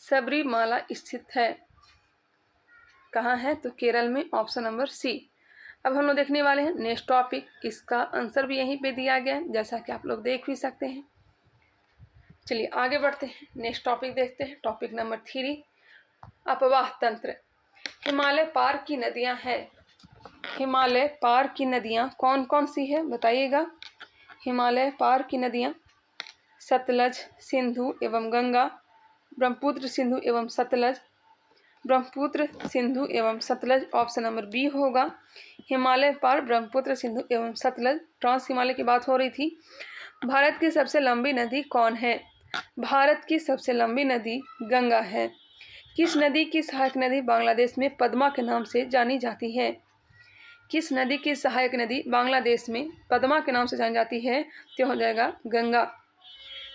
सबरीमाला स्थित है कहाँ है? तो केरल में, ऑप्शन नंबर सी। अब हम लोग देखने वाले हैं नेक्स्ट टॉपिक। इसका आंसर भी यहीं पे दिया गया है, जैसा कि आप लोग देख भी सकते हैं। चलिए आगे बढ़ते हैं, नेक्स्ट टॉपिक देखते हैं। टॉपिक नंबर 3, अपवाह तंत्र। हिमालय पार की नदियां हैं। हिमालय पार की नदियां कौन कौन सी है बताइएगा? हिमालय पार की नदियां सतलज, सिंधु एवं गंगा, ब्रह्मपुत्र, सिंधु एवं सतलज, ब्रह्मपुत्र, सिंधु एवं सतलज, ऑप्शन नंबर बी होगा। हिमालय पार ब्रह्मपुत्र, सिंधु एवं सतलज, ट्रांस हिमालय की बात हो रही थी। भारत की सबसे लंबी नदी कौन है? भारत की सबसे लंबी नदी गंगा है। किस नदी की सहायक नदी बांग्लादेश में पद्मा के नाम से जानी जाती है? किस नदी की सहायक नदी बांग्लादेश में पद्मा के नाम से जानी जाती है? तो हो जाएगा गंगा।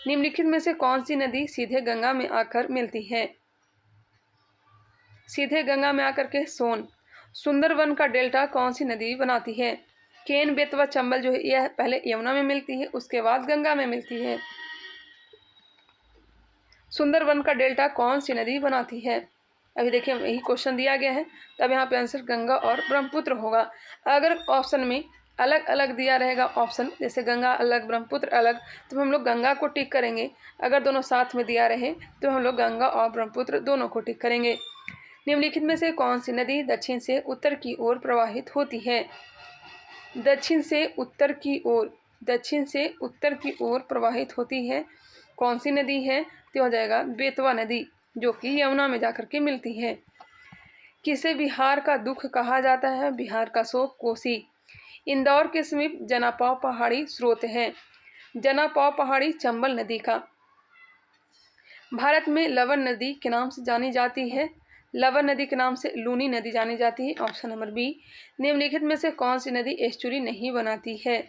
निम्नलिखित में से कौन सी नदी सीधे गंगा में आकर मिलती है? सीधे गंगा में आकर के सोन। सुंदरवन का डेल्टा कौन सी नदी बनाती है? केन, बेतवा, चंबल जो है यह पहले यमुना में मिलती है, उसके बाद गंगा में मिलती है। सुंदरवन का डेल्टा कौन सी नदी बनाती है? अभी देखिए यही क्वेश्चन दिया गया है, तब यहाँ पे आंसर गंगा और ब्रह्मपुत्र होगा। अगर ऑप्शन में अलग अलग दिया रहेगा ऑप्शन, जैसे गंगा अलग ब्रह्मपुत्र अलग, तो हम लोग गंगा को टिक करेंगे। अगर दोनों साथ में दिया रहे तो हम लोग गंगा और ब्रह्मपुत्र दोनों को टिक करेंगे। निम्नलिखित में से कौन सी नदी दक्षिण से उत्तर की ओर प्रवाहित होती है? दक्षिण से उत्तर की ओर, दक्षिण से उत्तर की ओर प्रवाहित होती है कौन सी नदी है? तो हो जाएगा बेतवा नदी, जो कि यमुना में जाकर के मिलती है। किसे बिहार का दुख कहा जाता है? बिहार का शोक कोसी। इंदौर के समीप जनापाव पहाड़ी स्रोत है। जनापाव पहाड़ी चंबल नदी का। भारत में लवन नदी के नाम से जानी जाती है। लवन नदी के नाम से लूनी नदी जानी जाती है, ऑप्शन नंबर बी। निम्नलिखित में से कौन सी नदी एस्चुरी नहीं बनाती है?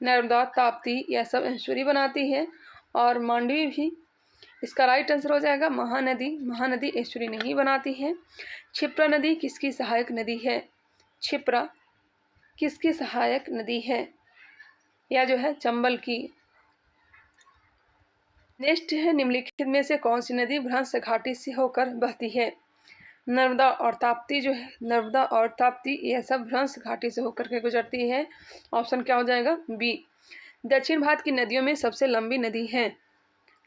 नर्मदा, ताप्ती यह सब एस्चुरी बनाती है, और मांडवी भी। इसका राइट आंसर हो जाएगा महानदी। महानदी एस्चुरी नहीं बनाती है। क्षिप्रा नदी किसकी सहायक नदी है? क्षिप्रा किसकी सहायक नदी है? यह जो है चंबल की। नेक्स्ट है निम्नलिखित में से कौन सी नदी भ्रंश घाटी से होकर बहती है? नर्मदा और ताप्ती जो है, नर्मदा और ताप्ती यह सब भ्रंश घाटी से होकर के गुजरती है, ऑप्शन क्या हो जाएगा? बी। दक्षिण भारत की नदियों में सबसे लंबी नदी है।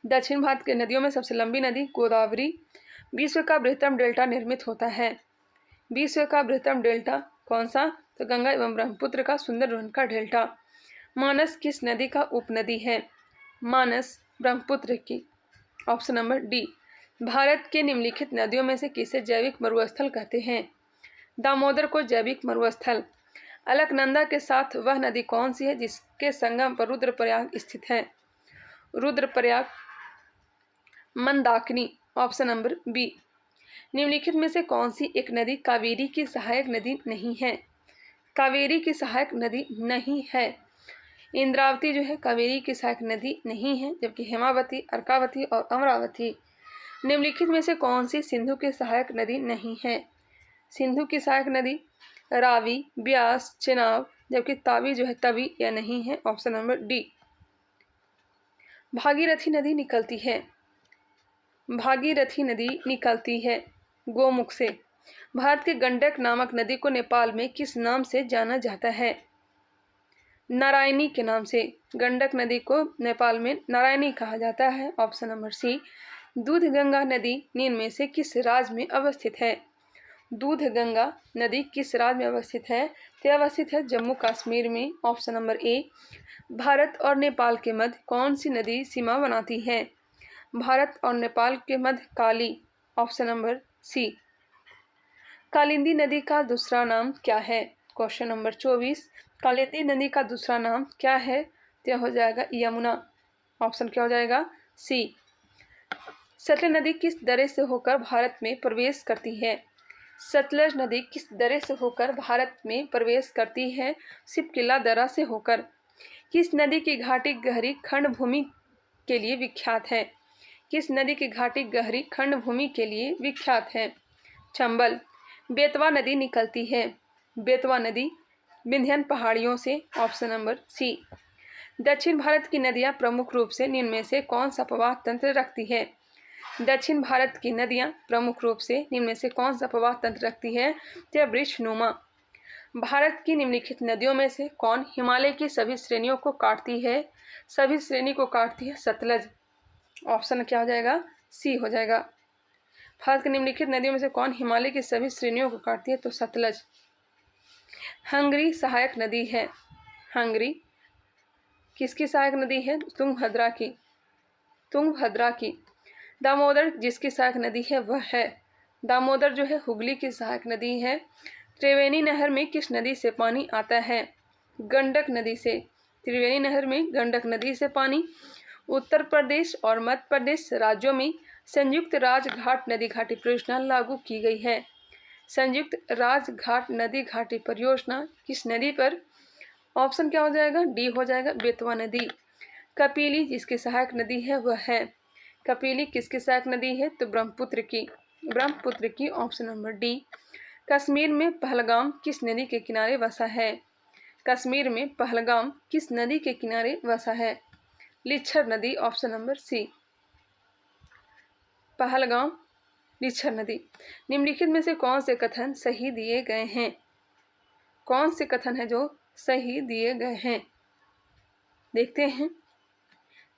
दक्षिण भारत की नदियों में सबसे लंबी नदी गोदावरी। विश्व का बृहत्तम डेल्टा निर्मित होता है। विश्व का बृहत्तम डेल्टा कौन सा? तो गंगा एवं ब्रह्मपुत्र का सुंदरवन का डेल्टा। मानस किस नदी का उपनदी है? मानस ब्रह्मपुत्र की, ऑप्शन नंबर डी। भारत के निम्नलिखित नदियों में से किसे जैविक मरुस्थल कहते हैं? दामोदर को जैविक मरुस्थल। अलकनंदा के साथ वह नदी कौन सी है जिसके संगम पर रुद्रप्रयाग स्थित है? Rudraprayag Mandakini, option number B. निम्नलिखित में से कौन सी एक नदी कावेरी की सहायक नदी नहीं है? कावेरी की सहायक नदी नहीं है। इंद्रावती जो है कावेरी की सहायक नदी नहीं है, जबकि हेमावती, अर्कावती और अमरावती। निम्नलिखित में से कौन सी सिंधु की सहायक नदी नहीं है? सिंधु की सहायक नदी रावी, ब्यास, चेनाब, जबकि तावी जो है तवी या नहीं है, ऑप्शन नंबर डी। भागीरथी नदी निकलती है। भागीरथी नदी निकलती है गोमुख से। भारत की गंडक नामक नदी को नेपाल में किस नाम से जाना जाता है? नारायणी के नाम से। गंडक नदी को नेपाल में नारायणी कहा जाता है, ऑप्शन नंबर सी। दूधगंगा नदी निम्न में से किस राज्य में अवस्थित है? दूधगंगा नदी किस राज्य में अवस्थित है? तो अवस्थित है जम्मू कश्मीर में, ऑप्शन नंबर ए। भारत और नेपाल के मध्य कौन सी नदी सीमा बनाती है? भारत और नेपाल के मध्य काली, ऑप्शन नंबर सी। कालिंदी नदी का दूसरा नाम क्या है? Question number 24। कालिंदी नदी का दूसरा नाम क्या है? तो यह हो जाएगा यमुना। ऑप्शन क्या हो जाएगा? सी। सतलज नदी किस दरे से होकर भारत में प्रवेश करती है? सतलज नदी किस दरे से होकर भारत में प्रवेश करती है? सिपकिला दर्रा से होकर। किस नदी की घाटी गहरी खंड भूमि के लिए विख्यात है? किस नदी की घाटी गहरी खंड भूमि के लिए विख्यात है? चंबल। बेतवा नदी निकलती है। बेतवा नदी विंध्याचल पहाड़ियों से। Option number C. दक्षिण भारत की नदियां प्रमुख रूप से निम्न में से कौन सा प्रवाह तंत्र रखती है? दक्षिण भारत की नदियां प्रमुख रूप से निम्न में से कौन सा प्रवाह तंत्र रखती है? तो वृक्षनुमा। भारत की निम्नलिखित नदियों में से कौन हिमालय की सभी श्रेणियों को काटती है? सभी श्रेणी को काटती है सतलज। ऑप्शन क्या हो जाएगा? सी हो जाएगा। भारत की निम्नलिखित नदियों में से कौन हिमालय की सभी श्रेणियों को काटती है? तो सतलज। हंगरी सहायक नदी है। हंगरी किसकी सहायक नदी है? तुंगभद्रा की। तुंगभद्रा की। दामोदर जिसकी सहायक नदी है वह है। दामोदर जो है हुगली की सहायक नदी है। त्रिवेणी नहर में किस नदी से पानी आता है? गंडक नदी से। त्रिवेणी नहर में गंडक नदी से पानी। उत्तर प्रदेश और मध्य प्रदेश राज्यों में संयुक्त राजघाट नदी घाटी परियोजना लागू की गई है। संयुक्त राजघाट नदी घाटी परियोजना किस नदी पर? ऑप्शन क्या हो जाएगा? डी हो जाएगा, बेतवा नदी। कपिली जिसकी सहायक नदी है वह है। कपिली किसकी सहायक नदी है? तो ब्रह्मपुत्र की। ब्रह्मपुत्र की। Option number D. कश्मीर में पहलगाम किस नदी के किनारे बसा है? कश्मीर में पहलगाम किस नदी के किनारे बसा है? लिच्छर नदी। Option number C. पहलगाम लिच्छर नदी। निम्नलिखित में से कौन से कथन सही दिए गए हैं? कौन से कथन है जो सही दिए गए हैं? देखते हैं।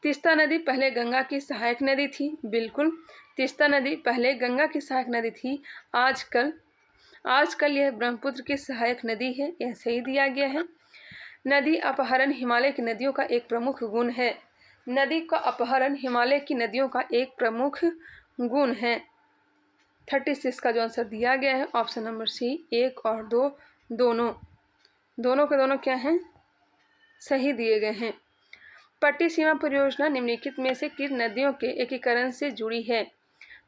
तीस्ता नदी पहले गंगा की सहायक नदी थी। बिल्कुल, तीस्ता नदी पहले गंगा की सहायक नदी थी। आजकल यह ब्रह्मपुत्र की सहायक नदी है। यह सही दिया गया है। नदी अपहरण हिमालय की नदियों का एक प्रमुख गुण है। नदी का अपहरण हिमालय की नदियों का एक प्रमुख गुण है। 36 का जो आंसर दिया गया है ऑप्शन नंबर सी। 1 और 2 दोनों के दोनों क्या हैं? सही दिए गए हैं। पट्टी सीमा परियोजना निम्नलिखित में से किस नदियों के एकीकरण से जुड़ी है?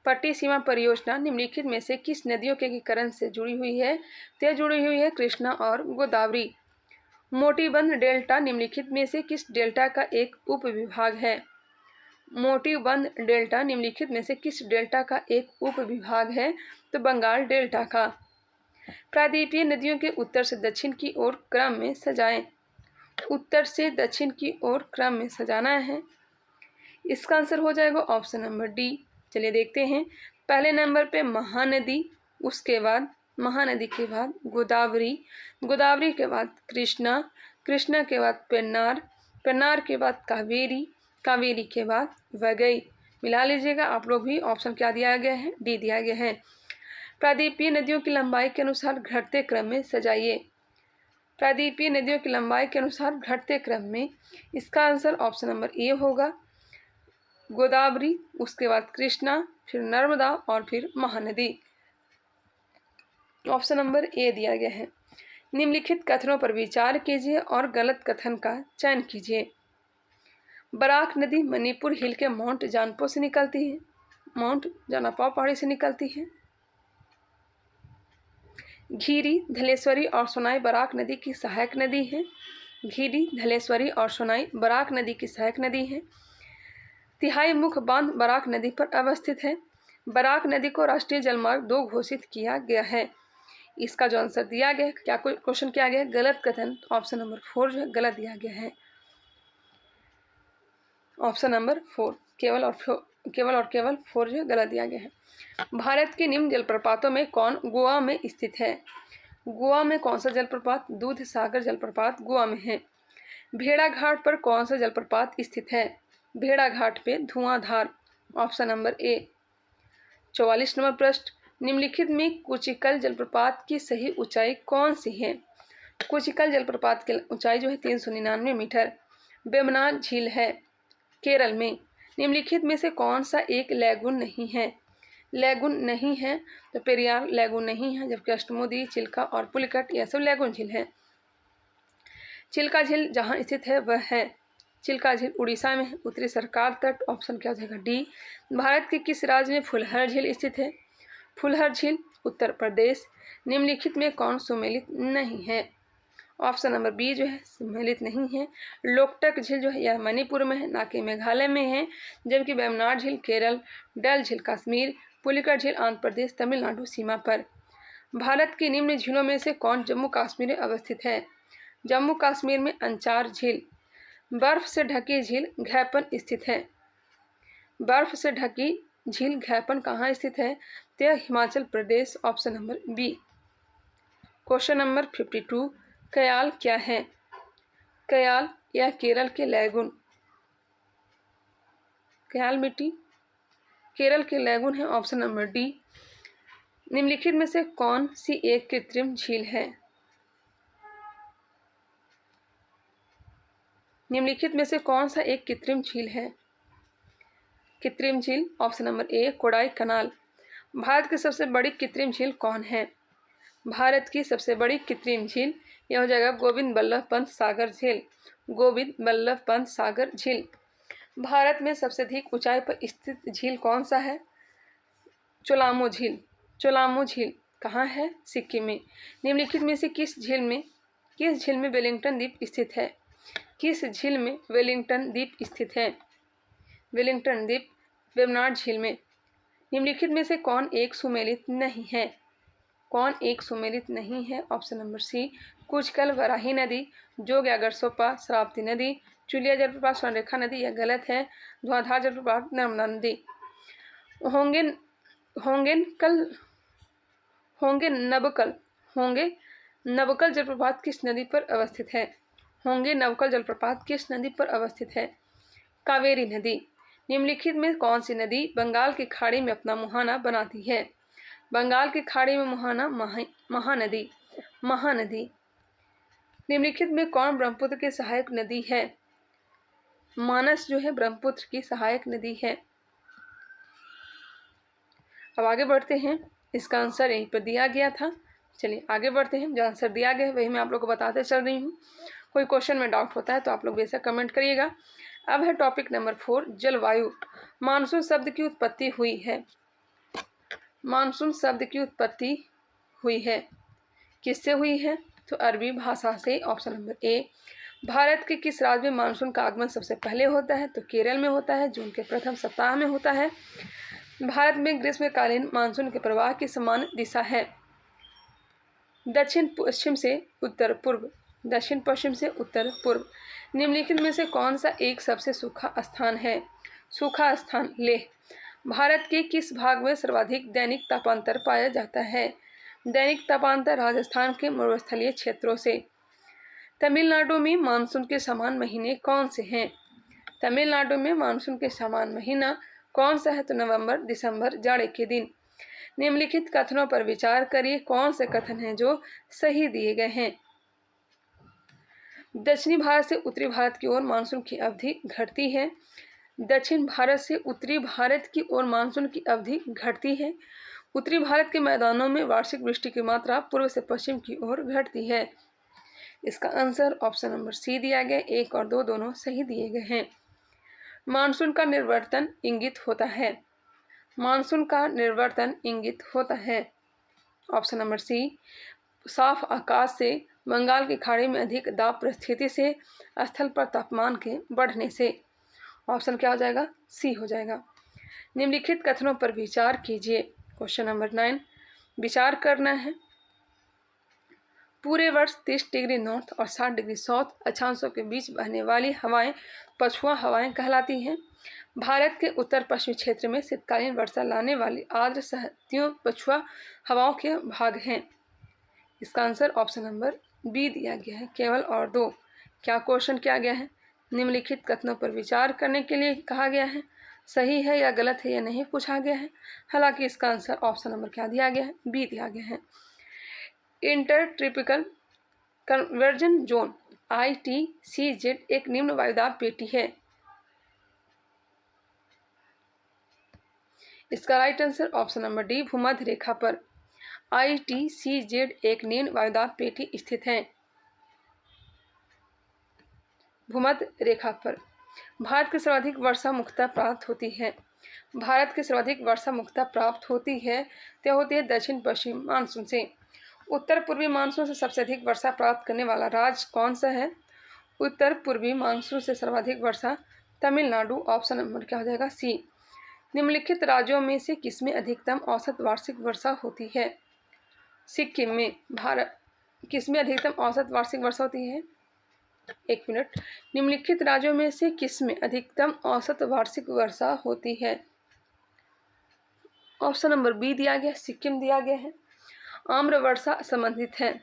पट्टी सीमा परियोजना निम्नलिखित में से किस नदियों के एकीकरण से जुड़ी हुई है? तो जुड़ी हुई है कृष्णा और गोदावरी। मोटीबंध डेल्टा निम्नलिखित में से किस डेल्टा का एक उपविभाग है? मोटीबंध डेल्टा निम्नलिखित में से किस डेल्टा का एक उपविभाग है? तो बंगाल डेल्टा का। प्रायद्वीपीय नदियों के उत्तर से दक्षिण की ओर क्रम में सजाएं। उत्तर से दक्षिण की ओर क्रम में सजाना है। इसका आंसर हो जाएगा ऑप्शन नंबर डी। चलिए देखते हैं। पहले नंबर पे महानदी, उसके बाद महानदी के बाद गोदावरी, गोदावरी के बाद कृष्णा, कृष्णा के बाद पेन्नार, पेन्नार के बाद कावेरी, कावेरी के बाद वगई। मिला लीजिएगा आप लोग भी। ऑप्शन क्या दिया गया है? डी दिया गया है। प्रायद्वीपीय नदियों की लंबाई के अनुसार घटते क्रम में सजाइए। प्रायद्वीपीय नदियों की लंबाई के अनुसार घटते क्रम में। इसका आंसर ऑप्शन नंबर ए होगा, गोदावरी, उसके बाद कृष्णा, फिर नर्मदा और फिर महानदी। ऑप्शन नंबर ए दिया गया है। निम्नलिखित कथनों पर विचार कीजिए और गलत कथन का चयन कीजिए। बराक नदी मणिपुर हिल के माउंट जानपो से निकलती है। माउंट जानापा पहाड़ी से निकलती है। घीरी, धलेश्वरी और सोनाई बराक नदी की सहायक नदी है। घीरी, धलेश्वरी और सोनाई बराक नदी की सहायक नदी है। तिहाई मुख्य बांध बराक नदी पर अवस्थित है। बराक नदी को राष्ट्रीय जलमार्ग 2 घोषित किया गया है। इसका जो आंसर दिया गया है, क्या कोई क्वेश्चन किया गया है? गलत कथन। ऑप्शन नंबर 4 जो है गलत दिया गया है। ऑप्शन नंबर 4 केवल और केवल 4 जो है गलत दिया गया है। भारत के निम्न जलप्रपातों में कौन गोवा में स्थित है? गोवा में कौन सा जलप्रपात? दूध सागर जलप्रपात गोवा में है। भेड़ा घाट पर कौन सा जलप्रपात स्थित है? भेड़ा घाट पे धुआंधार। ऑप्शन नंबर ए। 44 नंबर प्रश्न, निम्नलिखित में कुचिकल जलप्रपात की सही ऊंचाई कौन सी है? कुचिकल जलप्रपात की ऊंचाई जो है 399 मीटर। वेमनाड झील है केरल में। निम्नलिखित में से कौन सा एक लैगून नहीं है? लैगून नहीं है तो पेरियार लैगून नहीं है, जबकि अष्टमुदी, चिल्का और पुलिकट यह सब लैगून झील है। चिल्का झील जहाँ स्थित है वह है, चिल्का झील उड़ीसा में है, उत्तरी सरकार तट। ऑप्शन क्या हो जाएगा डी। भारत के किस राज्य में फुलहर झील स्थित है? फुलहर झील उत्तर प्रदेश। निम्नलिखित में कौन सुमेलित नहीं है? ऑप्शन नंबर बी जो है सम्मिलित नहीं है। लोकटक झील जो है यह मणिपुर में है, ना कि मेघालय में है, जबकि वेम्बनाड झील केरल, डल झील कश्मीर, पुलिकट झील आंध्र प्रदेश तमिलनाडु सीमा पर। भारत की निम्न झीलों में से कौन जम्मू कश्मीर में अवस्थित है? जम्मू कश्मीर में अंचार झील। बर्फ से ढकी झील घैपन स्थित है। बर्फ से ढकी झील घैपन कहाँ स्थित है? तो यह Himachal Pradesh. Option number B. Question number 52, kayal क्या है? कयाल या केरल के लैगून। कयाल मिट्टी केरल के लैगून है। Option number D. निम्नलिखित में से कौन सी एक कृत्रिम झील है? निम्नलिखित में से कौन सा एक कृत्रिम झील है? कृत्रिम झील। ऑप्शन नंबर ए कोडाई कनाल। भारत की सबसे बड़ी कृत्रिम झील कौन है? भारत की सबसे बड़ी कृत्रिम झील यह हो जाएगा गोविंद बल्लभ पंत सागर झील। गोविंद बल्लभ पंत सागर झील। भारत में सबसे अधिक ऊंचाई पर स्थित झील कौन सा है? चोलामो झील। चोलामो झील कहाँ है? सिक्किम में। निम्नलिखित में से किस झील में वेलिंगटन द्वीप स्थित है? किस झील में वेलिंगटन द्वीप स्थित है? वेलिंगटन द्वीप वेम्बनाड झील में। निम्नलिखित में से कौन एक सुमेलित नहीं है? कौन एक सुमेलित नहीं है? ऑप्शन नंबर सी कुचकल वराही नदी, जोग या गरसोपा श्रावती नदी, चुलिया जलप्रपात स्वर्णरेखा नदी। यह गलत है। धुआंधार जलप्रपात नर्मदा नदी। होंगे नबकल जलप्रपात किस नदी पर अवस्थित है? होंगे नबकल जलप्रपात किस नदी पर अवस्थित है? कावेरी नदी। निम्नलिखित में कौन सी नदी बंगाल की खाड़ी में अपना मुहाना बनाती है? बंगाल की खाड़ी में मुहाना महानदी। महानदी। निम्नलिखित में कौन ब्रह्मपुत्र की सहायक नदी है? मानस जो है ब्रह्मपुत्र की सहायक नदी है। अब आगे बढ़ते हैं। इसका आंसर यहीं पर दिया गया था। चलिए आगे बढ़ते हैं। जो आंसर दिया गया है वही मैं आप लोग को बताते चल रही हूँ। कोई क्वेश्चन में डाउट होता है तो आप लोग बेशक कमेंट करिएगा। अब है टॉपिक नंबर 4, जलवायु। मानसून शब्द की उत्पत्ति हुई है। मानसून शब्द की उत्पत्ति हुई है किससे हुई है? तो अरबी भाषा से। ऑप्शन नंबर ए। भारत के किस राज्य में मानसून का आगमन सबसे पहले होता है? तो केरल में होता है, जून के प्रथम सप्ताह में होता है। भारत में ग्रीष्मकालीन मानसून के प्रवाह की समान दिशा है दक्षिण पश्चिम से उत्तर पूर्व। दक्षिण पश्चिम से उत्तर पूर्व। निम्नलिखित में से कौन सा एक सबसे सूखा स्थान है? सूखा स्थान लेह। भारत के किस भाग में सर्वाधिक दैनिक तापांतर पाया जाता है? दैनिक तापांतर राजस्थान के मरुस्थलीय क्षेत्रों से। तमिलनाडु में मानसून के समान महीने कौन से हैं? तमिलनाडु में मानसून के समान महीना कौन सा है? तो नवंबर दिसंबर जाड़े के दिन। निम्नलिखित कथनों पर विचार करिए, कौन से कथन हैं जो सही दिए गए हैं? दक्षिणी भारत से उत्तरी भारत की ओर मानसून की अवधि घटती है। दक्षिण भारत से उत्तरी भारत की ओर मानसून की अवधि घटती है। उत्तरी भारत के मैदानों में वार्षिक वृष्टि की मात्रा पूर्व से पश्चिम की ओर घटती है। इसका आंसर ऑप्शन नंबर सी दिया गया। 1 और 2 दोनों सही दिए गए हैं। मानसून का निर्वर्तन इंगित होता है। मानसून का निर्वर्तन इंगित होता है। ऑप्शन नंबर सी साफ आकाश से, बंगाल की खाड़ी में अधिक दाब परिस्थिति से, स्थल पर तापमान के बढ़ने से। ऑप्शन क्या हो जाएगा? सी हो जाएगा। निम्नलिखित कथनों पर विचार कीजिए। क्वेश्चन नंबर 9 विचार करना है। पूरे वर्ष 30 डिग्री नॉर्थ और 60 डिग्री साउथ अक्षांशों के बीच बहने वाली हवाएं पछुआ हवाएं कहलाती हैं। भारत के उत्तर पश्चिमी क्षेत्र में शीतकालीन वर्षा लाने वाली आर्द्र सतही पछुआ हवाओं के भाग हैं। इसका आंसर ऑप्शन नंबर बी दिया गया है। केवल और 2। क्या क्वेश्चन किया गया है? निम्नलिखित कथनों पर विचार करने के लिए कहा गया है। सही है या गलत है या नहीं पूछा गया है। हालांकि इसका आंसर ऑप्शन नंबर क्या दिया गया है? बी दिया गया है। इंटरट्रॉपिकल कन्वर्जन जोन ITCZ एक निम्न वायुदाब पेटी है। इसका right answer option number D भूमध्य रेखा पर ITCZ एक निम्न वायुदाब पेटी स्थित है। भूमध्य रेखा पर। भारत की सर्वाधिक वर्षा मुख्यतः प्राप्त होती है। भारत की सर्वाधिक वर्षा मुख्यतः प्राप्त होती है तो होती है दक्षिण पश्चिम मानसून से। उत्तर पूर्वी मानसून से सबसे अधिक वर्षा प्राप्त करने वाला राज्य कौन सा है? उत्तर पूर्वी मानसून से सर्वाधिक वर्षा तमिलनाडु। ऑप्शन नंबर क्या हो जाएगा? सी। निम्नलिखित राज्यों में से किसमें अधिकतम औसत वार्षिक वर्षा होती है? सिक्किम में। भारत किसमें अधिकतम औसत वार्षिक वर्षा होती है? एक मिनट। निम्नलिखित राज्यों में से किसमें अधिकतम औसत वार्षिक वर्षा होती है? ऑप्शन नंबर बी दिया गया, सिक्किम दिया गया है। आम्र वर्षा संबंधित है।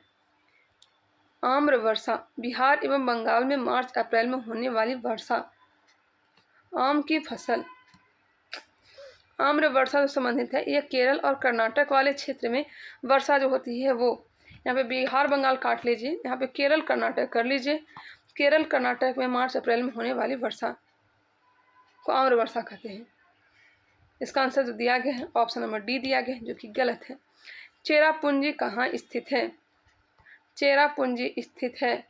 आम्र वर्षा बिहार एवं बंगाल में मार्च अप्रैल में होने वाली वर्षा। आम की फसल आम्र वर्षा से संबंधित है। यह केरल और कर्नाटक वाले क्षेत्र में वर्षा जो होती है वो, यहाँ पे बिहार बंगाल काट लीजिए, यहाँ पे केरल कर्नाटक कर लीजिए। केरल कर्नाटक में मार्च अप्रैल में होने वाली वर्षा को आम्र वर्षा कहते हैं। इसका आंसर जो दिया गया है ऑप्शन नंबर डी दिया गया है, जो कि गलत है। चेरापूंजी कहाँ स्थित है? चेरापूंजी स्थित है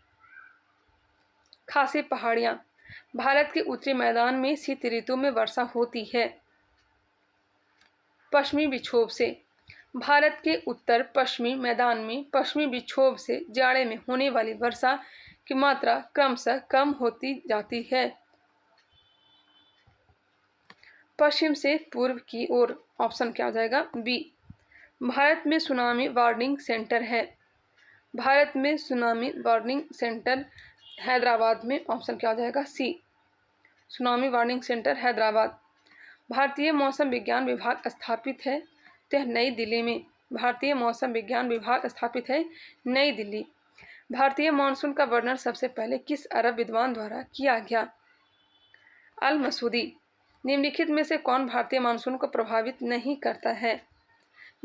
खासी पहाड़ियाँ। भारत के उत्तरी मैदान में शीत ऋतु में वर्षा होती है पश्चिमी विक्षोभ से। भारत के उत्तर पश्चिमी मैदान में पश्चिमी विक्षोभ से जाड़े में होने वाली वर्षा की मात्रा क्रमशः कम होती जाती है पश्चिम से पूर्व की ओर। ऑप्शन क्या हो जाएगा? बी। भारत में सुनामी वार्निंग सेंटर है। भारत में सुनामी वार्निंग सेंटर हैदराबाद में। ऑप्शन क्या हो जाएगा? C. Tsunami warning centre Hyderabad. भारतीय मौसम विज्ञान विभाग स्थापित है तो नई दिल्ली में। भारतीय मौसम विज्ञान विभाग स्थापित है नई दिल्ली। भारतीय मानसून का वर्णन सबसे पहले किस अरब विद्वान द्वारा किया गया? अल मसूदी। निम्नलिखित में से कौन भारतीय मानसून को प्रभावित नहीं करता है?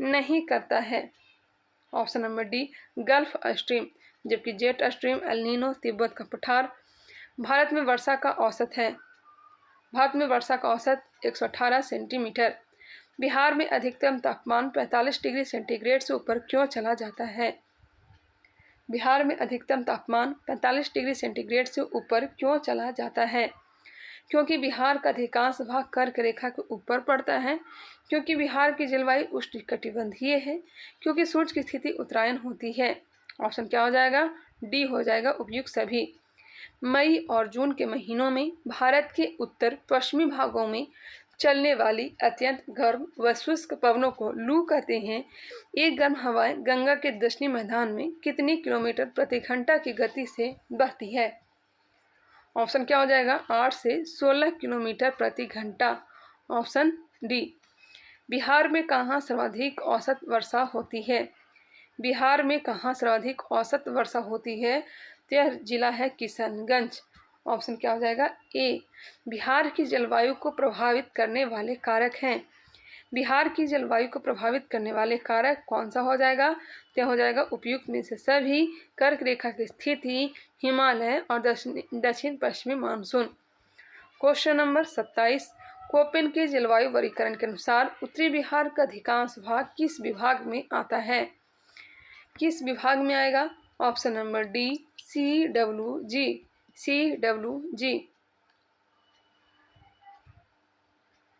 नहीं करता है। Option number D, Gulf Stream, जबकि jet stream, El Nino, Tibet का पठार। भारत में वर्षा का औसत है। भारत में वर्षा का औसत 118 सेंटीमीटर। बिहार में अधिकतम तापमान 45 डिग्री सेंटीग्रेड से ऊपर क्यों चला जाता है? बिहार में अधिकतम तापमान 45 डिग्री सेंटीग्रेड से ऊपर क्यों चला जाता है? क्योंकि बिहार का अधिकांश भाग कर्क रेखा के ऊपर पड़ता है, क्योंकि बिहार की जलवायु उष्णकटिबंधीय है, क्योंकि सूर्य की स्थिति उत्तरायण होती है। ऑप्शन क्या हो जाएगा? डी हो जाएगा उपयुक्त सभी। मई और जून के महीनों में भारत के उत्तर पश्चिमी भागों में चलने वाली अत्यंत गर्म व शुष्क पवनों को लू कहते हैं। एक गर्म हवाएं गंगा के दक्षिणी मैदान में कितनी किलोमीटर प्रति घंटा की गति से बहती है? ऑप्शन क्या हो जाएगा? 8 से 16 किलोमीटर प्रति घंटा। Option D. बिहार में कहाँ सर्वाधिक औसत वर्षा होती है? बिहार में कहाँ सर्वाधिक औसत वर्षा होती है? तो यह जिला है किशनगंज। ऑप्शन क्या हो जाएगा? ए। बिहार की जलवायु को प्रभावित करने वाले कारक हैं। बिहार की जलवायु को प्रभावित करने वाले कारक कौन सा हो जाएगा? तो हो जाएगा उपयुक्त में से सभी। कर्क रेखा की स्थिति, हिमालय और दक्षिण पश्चिमी मानसून। Question number 27। कोपेन के जलवायु वर्गीकरण के अनुसार उत्तरी बिहार का अधिकांश भाग किस विभाग में आता है? किस विभाग में आएगा? Option number D, CWG। CWG।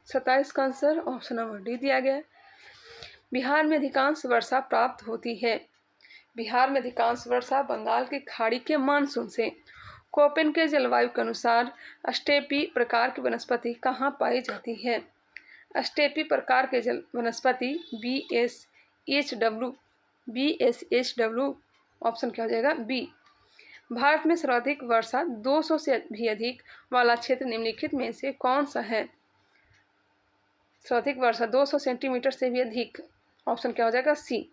27 का आंसर ऑप्शन नंबर डी दिया गया है। बिहार में अधिकांश वर्षा प्राप्त होती है। बिहार में अधिकांश वर्षा बंगाल की खाड़ी के मानसून से। कोपेन के जलवायु के अनुसार स्टेपी प्रकार की वनस्पति कहाँ पाई जाती है? स्टेपी प्रकार के वनस्पति BSHW। ऑप्शन क्या हो जाएगा? बी। भारत में सर्वाधिक वर्षा 200 से भी अधिक वाला क्षेत्र निम्नलिखित में से कौन सा है? सर्वाधिक वर्षा 200 सेंटीमीटर से भी अधिक। ऑप्शन क्या हो जाएगा? सी।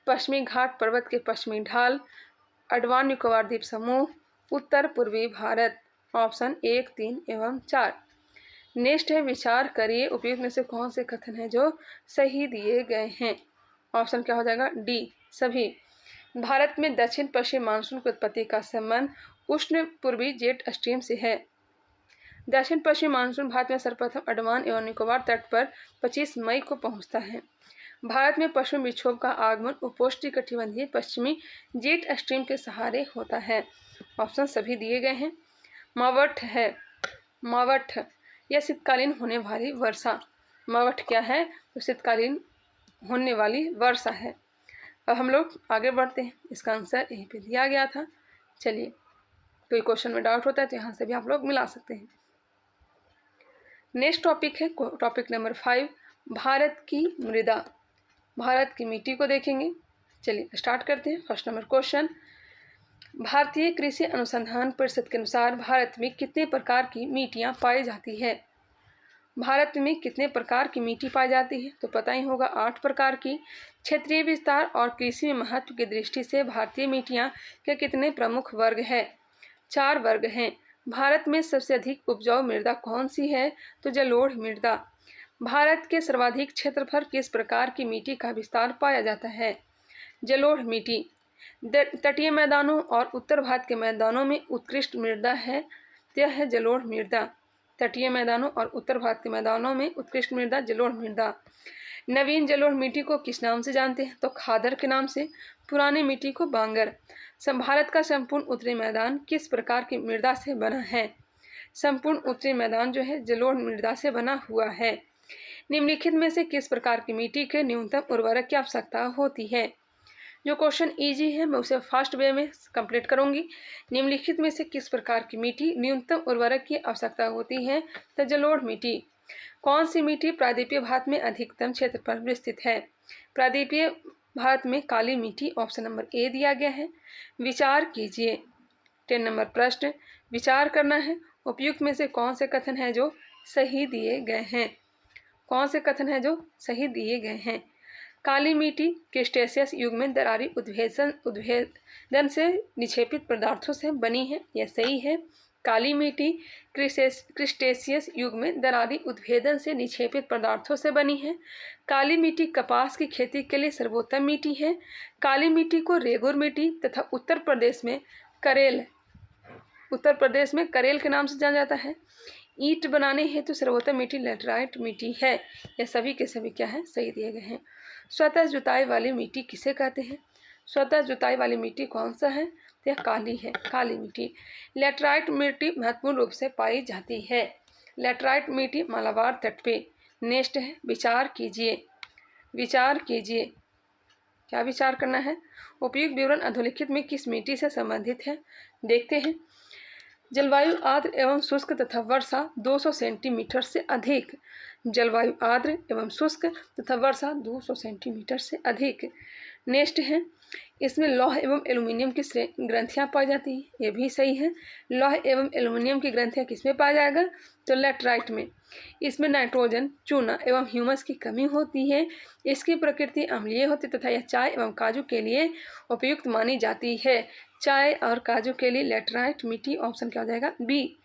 पश्चिमी घाट पर्वत के पश्चिमी ढाल, अंडमान निकोबार द्वीप समूह, उत्तर पूर्वी भारत। ऑप्शन 1, 3 एवं 4। नेक्स्ट है विचार करिए उपयुक्त में से कौन से कथन है जो सही दिए गए हैं? ऑप्शन क्या हो जाएगा? डी, सभी। भारत में दक्षिण पश्चिम मानसून की उत्पत्ति का संबंध उष्ण पूर्वी जेट स्ट्रीम से है। दक्षिण पश्चिम मानसून भारत में सर्वप्रथम अंडमान एवं निकोबार तट पर 25 मई को पहुंचता है। भारत में पश्चिमी विक्षोभ का आगमन उपोष्णकटिबंधीय पश्चिमी जेट स्ट्रीम के सहारे होता है। ऑप्शन सभी दिए गए हैं। मावठ है, मावठ यह शीतकालीन होने वाली वर्षा। मावठ क्या है? तो शीतकालीन होने वाली वर्षा है। अब हम लोग आगे बढ़ते हैं। इसका आंसर यहीं पे दिया गया था। चलिए, कोई क्वेश्चन में डाउट होता है तो यहाँ से भी आप लोग मिला सकते हैं। नेक्स्ट टॉपिक है टॉपिक नंबर 5, भारत की मृदा। भारत की मिट्टी को देखेंगे। चलिए स्टार्ट करते हैं। फर्स्ट नंबर क्वेश्चन, भारतीय कृषि अनुसंधान परिषद के अनुसार भारत में कितने प्रकार की मिट्टियाँ पाई जाती है? भारत में कितने प्रकार की मिट्टी पाई जाती है? तो पता ही होगा 8 प्रकार की। क्षेत्रीय विस्तार और कृषि में महत्व की दृष्टि से भारतीय मिट्टियाँ के कितने प्रमुख वर्ग हैं? 4 वर्ग हैं। भारत में सबसे अधिक उपजाऊ मृदा कौन सी है? तो जलोढ़ मृदा। भारत के सर्वाधिक क्षेत्रफल किस प्रकार की मिट्टी का विस्तार पाया जाता है? जलोढ़ मिट्टी। तटीय मैदानों और उत्तर भारत के मैदानों में उत्कृष्ट मृदा है, यह है जलोढ़ मृदा। तटीय मैदानों और उत्तर भारत के मैदानों में उत्कृष्ट मृदा जलोढ़ मृदा। नवीन जलोढ़ मिट्टी को किस नाम से जानते हैं? तो खादर के नाम से। पुरानी मिट्टी को बांगर। भारत का संपूर्ण उत्तरी मैदान किस प्रकार की मृदा से बना है? संपूर्ण उत्तरी मैदान जो है जलोढ़ मृदा से बना हुआ है। निम्नलिखित में से किस प्रकार की मिट्टी के न्यूनतम उर्वरक की आवश्यकता होती है? जो क्वेश्चन इजी है मैं उसे फास्ट वे में कंप्लीट करूंगी। निम्नलिखित में से किस प्रकार की मिट्टी न्यूनतम उर्वरक की आवश्यकता होती है? तो जलोढ़ मिट्टी। कौन सी मिट्टी प्रायद्वीपीय भारत में अधिकतम क्षेत्रफल में स्थित है? प्रायद्वीपीय भारत में काली मिट्टी। ऑप्शन नंबर ए दिया गया है। विचार कीजिए। 10 नंबर प्रश्न, विचार करना है। उपयुक्त में से कौन से कथन है जो सही दिए गए हैं? कौन से कथन है जो सही दिए गए हैं? काली मिट्टी क्रिस्टेशियस युग में दरारी उद्भेदन से निक्षेपित पदार्थों से बनी है, यह सही है। काली मिट्टी क्रिस्टेशियस युग में दरारी उद्भेदन से निक्षेपित पदार्थों से बनी है। काली मिट्टी कपास की खेती के लिए सर्वोत्तम मिट्टी है। काली मिट्टी को रेगुर मिट्टी तथा उत्तर प्रदेश में करेल के नाम से जाना जाता है। ईंट बनाने हेतु सर्वोत्तम मिट्टी लैटराइट मिट्टी है। यह सभी के सभी क्या है? सही दिए गए हैं। स्वतः जुताई वाली मिट्टी किसे कहते हैं? स्वतः जुताई वाली मिट्टी कौन सा है? यह काली है, काली मिट्टी। लैटराइट मिट्टी महत्वपूर्ण रूप से पाई जाती है। लैटराइट मिट्टी मालाबार तट पे। नेक्स्ट है विचार कीजिए। विचार कीजिए, क्या विचार करना है? उपयुक्त विवरण अधोलिखित में किस मिट्टी से संबंधित है? देखते हैं। जलवायु आर्द्र एवं शुष्क तथा वर्षा 200 सेंटीमीटर से अधिक। जलवायु आर्द्र एवं शुष्क तथा वर्षा 200 सेंटीमीटर से अधिक। नेक्स्ट है, इसमें लौह एवं एल्यूमिनियम की ग्रंथियां पाई जाती हैं, ये भी सही है। लौह एवं एल्यूमिनियम की ग्रंथियां किसमें पाया जाएगा? तो लैटराइट में। इसमें नाइट्रोजन, चूना एवं ह्यूमस की कमी होती है। इसकी प्रकृति अम्लीय होती तथा यह चाय एवं काजू के लिए उपयुक्त मानी जाती है। चाय और काजू के लिए लैटराइट मिट्टी। ऑप्शन क्या हो जाएगा? बी।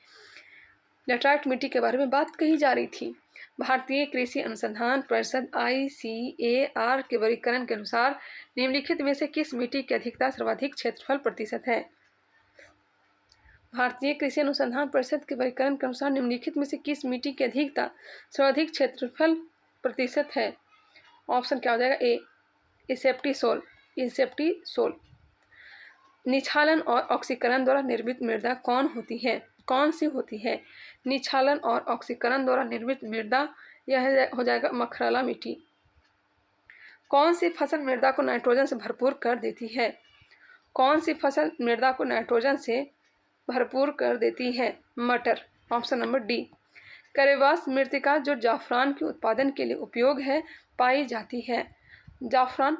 लैटराइट मिट्टी के बारे में बात कही जा रही थी। भारतीय कृषि अनुसंधान परिषद ICAR के वर्गीकरण के अनुसार निम्नलिखित में से किस मिट्टी की अधिकता सर्वाधिक क्षेत्रफल प्रतिशत है? भारतीय कृषि अनुसंधान परिषद के वर्गीकरण के अनुसार निम्नलिखित में से किस मिट्टी की अधिकता सर्वाधिक क्षेत्रफल प्रतिशत है? ऑप्शन क्या हो जाएगा? ए, इंसेप्टिसोल। इंसेप्टिसोल। निक्षालन और ऑक्सीकरण द्वारा निर्मित मृदा कौन सी होती है? निक्षालन और ऑक्सीकरण द्वारा निर्मित मृदा यह हो जाएगा मखरला मिट्टी। कौन सी फसल मृदा को नाइट्रोजन से भरपूर कर देती है? कौन सी फसल मृदा को नाइट्रोजन से भरपूर कर देती है? मटर। Option number D. करेवास मृतिका जो जाफरान के उत्पादन के लिए उपयोग है पाई जाती है। जाफरान,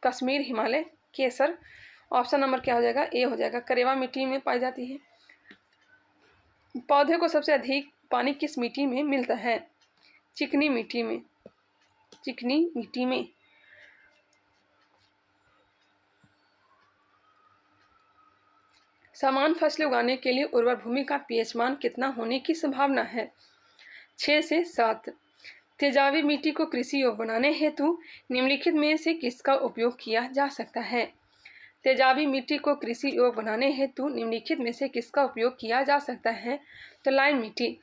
कश्मीर, हिमालय, केसर। ऑप्शन नंबर क्या हो जाएगा? ए हो जाएगा। करेवा मिट्टी में पाई जाती है। पौधे को सबसे अधिक पानी किस मिट्टी में मिलता है? चिकनी मिट्टी में। चिकनी मिट्टी में। समान फसलें उगाने के लिए उर्वर भूमि का pH मान कितना होने की संभावना है? 6 से 7। तेजाबी मिट्टी को कृषि योग्य बनाने हेतु निम्नलिखित में से किसका उपयोग किया जा सकता है? तेजाबी मिट्टी को कृषि योग्य बनाने हेतु निम्नलिखित में से किसका उपयोग किया जा सकता है? तो लाइम मिट्टी।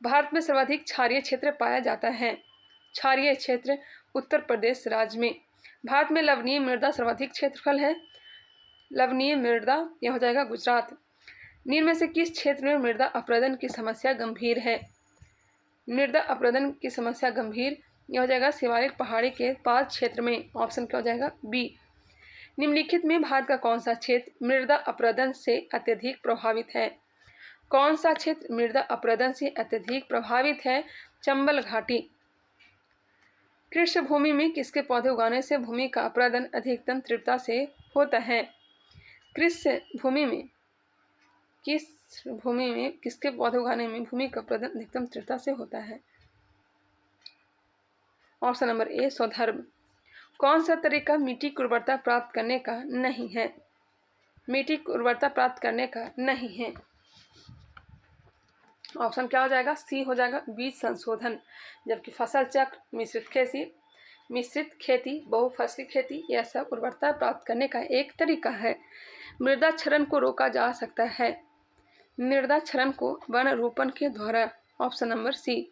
भारत में सर्वाधिक क्षारीय क्षेत्र पाया जाता है। क्षारीय क्षेत्र उत्तर प्रदेश राज्य में। भारत में लवणीय मृदा सर्वाधिक क्षेत्रफल है। लवणीय मृदा यह हो जाएगा गुजरात। निम्न में से किस क्षेत्र में मृदा अपरदन की समस्या गंभीर है? मृदा अपरदन की समस्या गंभीर यह हो जाएगा शिवालिक पहाड़ी के पास क्षेत्र में। ऑप्शन क्या हो जाएगा? बी। निम्नलिखित में भारत का कौन सा क्षेत्र मृदा अपरदन से अत्यधिक प्रभावित है? कौन सा क्षेत्र मृदा अपरदन से अत्यधिक प्रभावित है? चंबल घाटी। कृषि भूमि में किसके पौधे उगाने से भूमि का अपरदन अधिकतम तीव्रता से होता है? कृषि भूमि में किसके पौधे उगाने में भूमि का अपरदन अधिकतम तीव्रता से होता है? ऑप्शन नंबर ए स्वधर्म। कौन सा तरीका मिट्टी की उर्वरता प्राप्त करने का नहीं है? मिट्टी की उर्वरता प्राप्त करने का नहीं है। ऑप्शन क्या हो जाएगा? सी हो जाएगा बीज संशोधन। जबकि फसल चक्र, मिश्रित खेती, बहुफसली खेती यह सब उर्वरता प्राप्त करने का एक तरीका है। मृदा क्षरण को रोका जा सकता है। मृदा क्षरण को वन रोपण के द्वारा। ऑप्शन नंबर सी।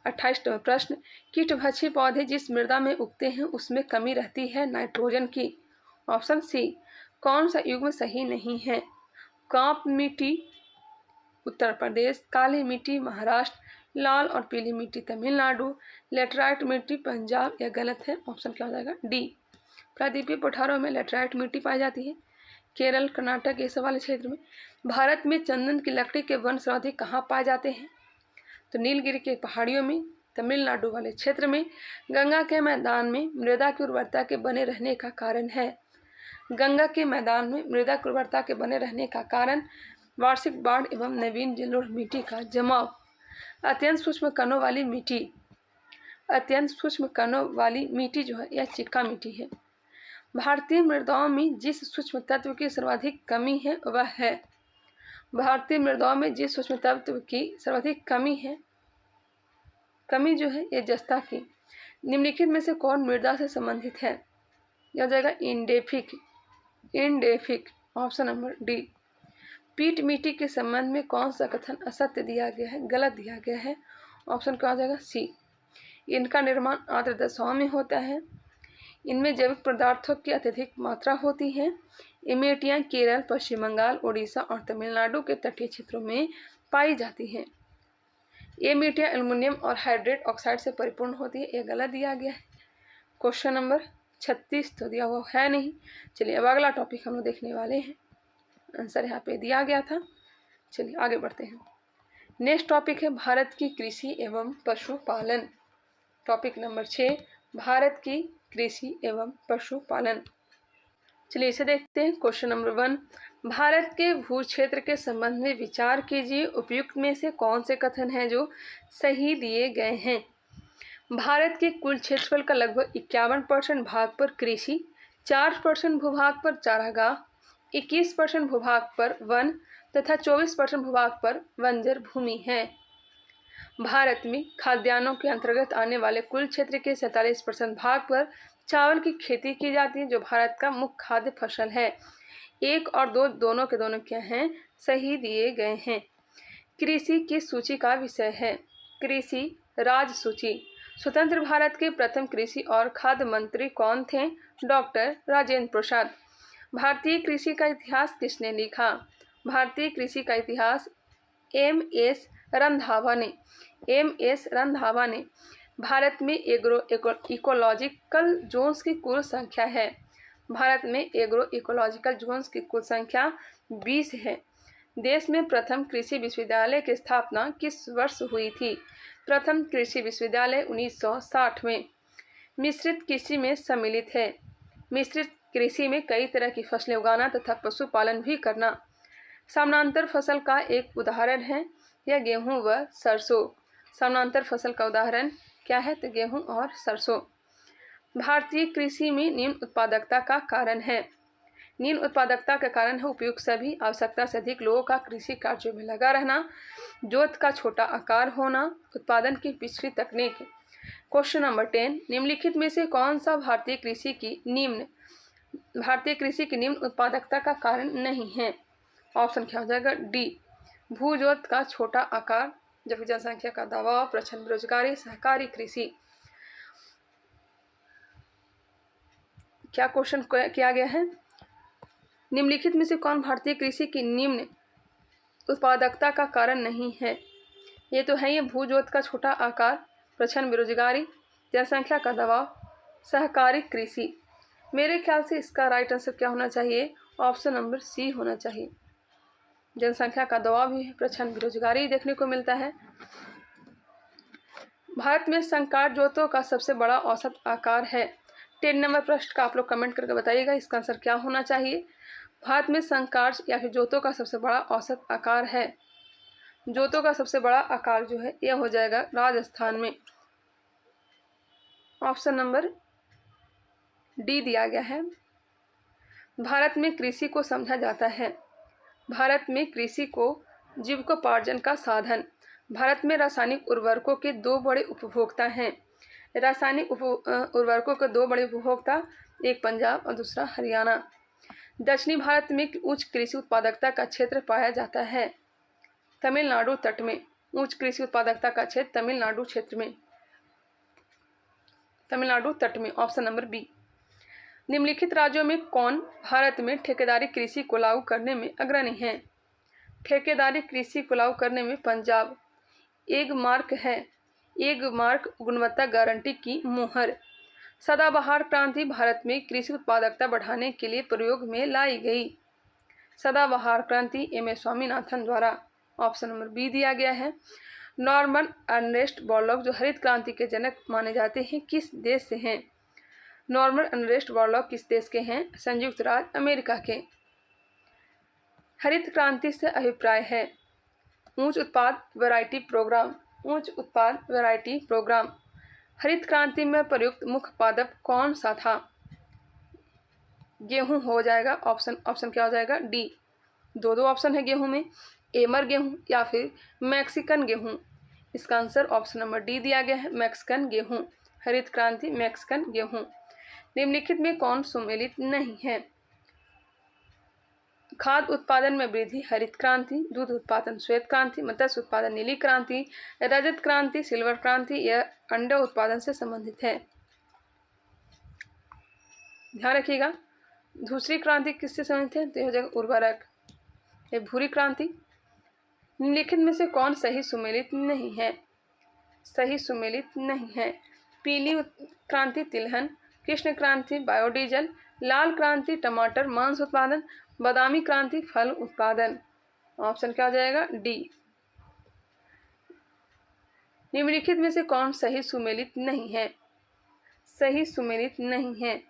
28वां प्रश्न, कीटभक्षी पौधे जिस मृदा में उगते हैं उसमें कमी रहती है नाइट्रोजन की। Option C. कौन सा युग्म सही नहीं है? कांप मिट्टी उत्तर प्रदेश, काली मिट्टी महाराष्ट्र, लाल और पीली मिट्टी तमिलनाडु, लेटराइट मिट्टी पंजाब। यह गलत है। ऑप्शन क्या हो जाएगा? डी। प्रायद्वीपीय पठारों में लेटराइट मिट्टी पाई जाती है। केरल, कर्नाटक ये सब वाले क्षेत्र में। भारत में चंदन की लकड़ी के वन सर्वाधिक कहाँ पाए जाते हैं? तो नीलगिरी के पहाड़ियों में, तमिलनाडु वाले क्षेत्र में, गंगा के मैदान में मृदा की उर्वरता के बने रहने का कारण है। गंगा के मैदान में मृदा की उर्वरता के बने रहने का कारण वार्षिक बाढ़ एवं नवीन जलोढ़ मिट्टी का जमाव, अत्यंत सूक्ष्म कणों वाली मिट्टी जो है यह चिक्का मिट्टी है। भारतीय मृदाओं में जिस सूक्ष्म तत्व की सर्वाधिक कमी है वह है। भारतीय मृदाओं में जिस सूक्ष्म तत्व की सर्वाधिक कमी जो है ये जस्ता की। निम्नलिखित में से कौन मृदा से संबंधित है? यह हो जाएगा इंडेफिक। Option number D. पीट मिट्टी के संबंध में कौन सा कथन असत्य दिया गया है, गलत दिया गया है? ऑप्शन क्या हो जाएगा? सी। इनका निर्माण आर्द्र दशाओं में होता है। इनमें जैविक पदार्थों की अत्यधिक मात्रा होती है। ये मिट्टियाँ केरल, पश्चिम बंगाल, उड़ीसा और तमिलनाडु के तटीय क्षेत्रों में पाई जाती हैं। ये मिट्टियाँ एल्युमिनियम और हाइड्रेट ऑक्साइड से परिपूर्ण होती है। ये गलत दिया गया है। क्वेश्चन नंबर 36 तो दिया हुआ है नहीं। चलिए अब अगला टॉपिक हम लोग देखने वाले हैं। आंसर यहाँ पे दिया गया था। चलिए आगे बढ़ते हैं। नेक्स्ट टॉपिक है भारत की कृषि एवं पशुपालन। टॉपिक नंबर 6, भारत की कृषि एवं पशुपालन। चलिए इसे देखते हैं। क्वेश्चन नंबर 1, भारत के भू क्षेत्र के संबंध में विचार कीजिए। उपयुक्त में से कौन से कथन हैं जो सही दिए गए हैं? भारत के कुल क्षेत्रफल का लगभग 51% भाग पर कृषि, 4% भूभाग पर चारागाह, 21% भूभाग पर वन तथा 24% भूभाग पर बंजर भूमि है। भारत में खाद्यान्नों के अंतर्गत आने वाले कुल क्षेत्र के 47% भाग पर चावल की खेती की जाती है जो भारत का मुख्य खाद्य फसल है। 1 और 2 दोनों के दोनों क्या हैं? सही दिए गए हैं। कृषि किस सूची का विषय है? कृषि राज्य सूची। स्वतंत्र भारत के प्रथम कृषि और खाद्य मंत्री कौन थे? डॉक्टर राजेंद्र प्रसाद। भारतीय कृषि का इतिहास किसने लिखा? भारतीय कृषि का इतिहास एम.एस. रंधावा ने। भारत में एग्रो इकोलॉजिकल जोन्स की कुल संख्या है। भारत में एग्रो इकोलॉजिकल जोन्स की कुल संख्या 20 है। देश में प्रथम कृषि विश्वविद्यालय की स्थापना किस वर्ष हुई थी? प्रथम कृषि विश्वविद्यालय 1960 में। मिश्रित कृषि में सम्मिलित है। मिश्रित कृषि में कई तरह की फसलें उगाना तथा पशुपालन भी करना। समानांतर फसल का एक उदाहरण है यह गेहूं व सरसों। समानांतर फसल का उदाहरण क्या है? तो गेहूं और सरसों। भारतीय कृषि में निम्न उत्पादकता का कारण है। निम्न उत्पादकता का कारण है उपयुक्त सभी, आवश्यकता से अधिक लोगों का कृषि कार्यों में लगा रहना, जोत का छोटा आकार होना, उत्पादन की पिछड़ी तकनीक। क्वेश्चन नंबर 10, निम्नलिखित में से कौन सा भारतीय कृषि की निम्न उत्पादकता का कारण नहीं है? ऑप्शन क्या हो जाएगा? डी। भूजोत का छोटा आकार, जबकि जनसंख्या का दबाव, प्रचंड बेरोजगारी, सहकारी कृषि। क्या क्वेश्चन किया गया है? निम्नलिखित में से कौन भारतीय कृषि की निम्न उत्पादकता का कारण नहीं है। ये तो है, ये भूजोत का छोटा आकार, प्रचंड बेरोजगारी, जनसंख्या का दबाव, सहकारी कृषि। मेरे ख्याल से इसका राइट आंसर क्या होना चाहिए? ऑप्शन नंबर सी होना चाहिए। जनसंख्या का दबाव भी है, प्रचंड बेरोजगारी देखने को मिलता है। भारत में संकर जोतों का सबसे बड़ा औसत आकार है। 10 नंबर प्रश्न का आप लोग कमेंट करके बताइएगा इसका आंसर क्या होना चाहिए। भारत में संकर या फिर जोतों का सबसे बड़ा औसत आकार है। जोतों का सबसे बड़ा आकार जो है यह हो जाएगा राजस्थान में। ऑप्शन नंबर डी दिया गया है। भारत में कृषि को समझा जाता है। भारत में कृषि को जीविकोपार्जन का साधन। भारत में रासायनिक उर्वरकों के दो बड़े उपभोक्ता हैं। रासायनिक उर्वरकों के दो बड़े उपभोक्ता, एक पंजाब और दूसरा हरियाणा। दक्षिणी भारत में उच्च कृषि उत्पादकता का क्षेत्र पाया जाता है। तमिलनाडु तट में उच्च कृषि उत्पादकता का क्षेत्र तमिलनाडु क्षेत्र में, तमिलनाडु तट में। Option number B. निम्नलिखित राज्यों में कौन भारत में ठेकेदारी कृषि को लागू करने में अग्रणी है? ठेकेदारी कृषि को लागू करने में पंजाब। एग मार्क है। एग मार्क गुणवत्ता गारंटी की मुहर। सदाबहार क्रांति भारत में कृषि उत्पादकता बढ़ाने के लिए प्रयोग में लाई गई। सदाबहार क्रांति एम एस स्वामीनाथन द्वारा। ऑप्शन नंबर बी दिया गया है। नॉर्मन अर्नेस्ट बोरलॉग जो हरित क्रांति के जनक माने जाते हैं किस देश से हैं? नॉर्मन अर्नेस्ट बोरलॉग किस देश के हैं? संयुक्त राज्य अमेरिका के। हरित क्रांति से अभिप्राय है उच्च उत्पाद वैरायटी प्रोग्राम। उच्च उत्पाद वैरायटी प्रोग्राम। हरित क्रांति में प्रयुक्त मुख्य पादप कौन सा था? गेहूं हो जाएगा। ऑप्शन क्या हो जाएगा? डी। दो ऑप्शन है गेहूं में, एमर गेहूं या फिर मैक्सिकन गेहूं। इसका आंसर ऑप्शन नंबर डी दिया गया है, मैक्सिकन गेहूं। हरित क्रांति मैक्सिकन गेहूं। निम्नलिखित में कौन सुमेलित नहीं है? खाद्य उत्पादन में वृद्धि हरित क्रांति, दूध उत्पादन श्वेत क्रांति, मत्स्य उत्पादन नीली क्रांति, रजत क्रांति सिल्वर क्रांति, यह अंडा उत्पादन से संबंधित है। ध्यान रखिएगा, दूसरी क्रांति किससे संबंधित है? तो यह हो जाएगा उर्वरक, यह भूरी क्रांति। निम्नलिखित में से कौन सही सुमेलित नहीं है? सही सुमेलित नहीं है। पीली क्रांति तिलहन, कृष्ण क्रांति बायोडीजल, लाल क्रांति टमाटर मांस उत्पादन, बादामी क्रांति फल उत्पादन। ऑप्शन क्या हो जाएगा? डी। निम्नलिखित में से कौन सही सुमेलित नहीं है? सही सुमेलित नहीं है।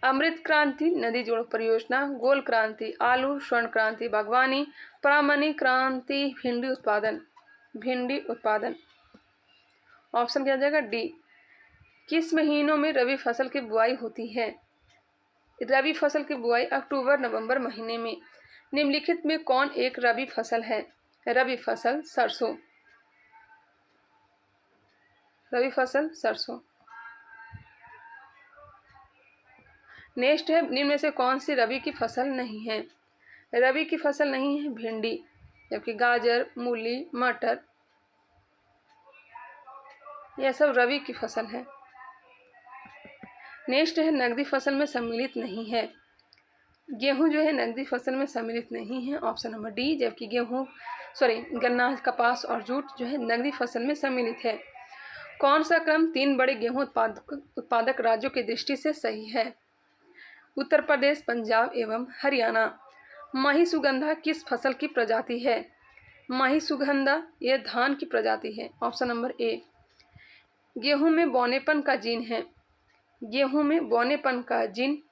अमृत क्रांति नदी जोड़ परियोजना, गोल क्रांति आलू, स्वर्ण क्रांति बागवानी, प्रामाणिक क्रांति भिंडी उत्पादन। भिंडी उत्पादन। ऑप्शन क्या हो जाएगा? डी। किस महीनों में रबी फसल की बुआई होती है? रबी फसल की बुआई अक्टूबर नवंबर महीने में। निम्नलिखित में कौन एक रबी फसल है? रबी फसल सरसों। रबी फसल सरसों। नेक्स्ट है, निम्न में से कौन सी रबी की फसल नहीं है? रबी की फसल नहीं है भिंडी, जबकि गाजर मूली मटर यह सब रबी की फसल है। नेक्स्ट है, नकदी फसल में सम्मिलित नहीं है। गेहूं जो है नकदी फसल में सम्मिलित नहीं है। Option number D. जबकि गन्ना कपास और जूट जो है नकदी फसल में सम्मिलित है। कौन सा क्रम 3 बड़े गेहूं उत्पादक राज्यों की दृष्टि से सही है? उत्तर प्रदेश, पंजाब एवं हरियाणा। माही सुगंधा किस फसल की प्रजाति है? माही सुगंधा यह धान की प्रजाति है। ऑप्शन नंबर ए। गेहूं में बौनेपन का जीन है। गेहूं में बौनेपन का जीन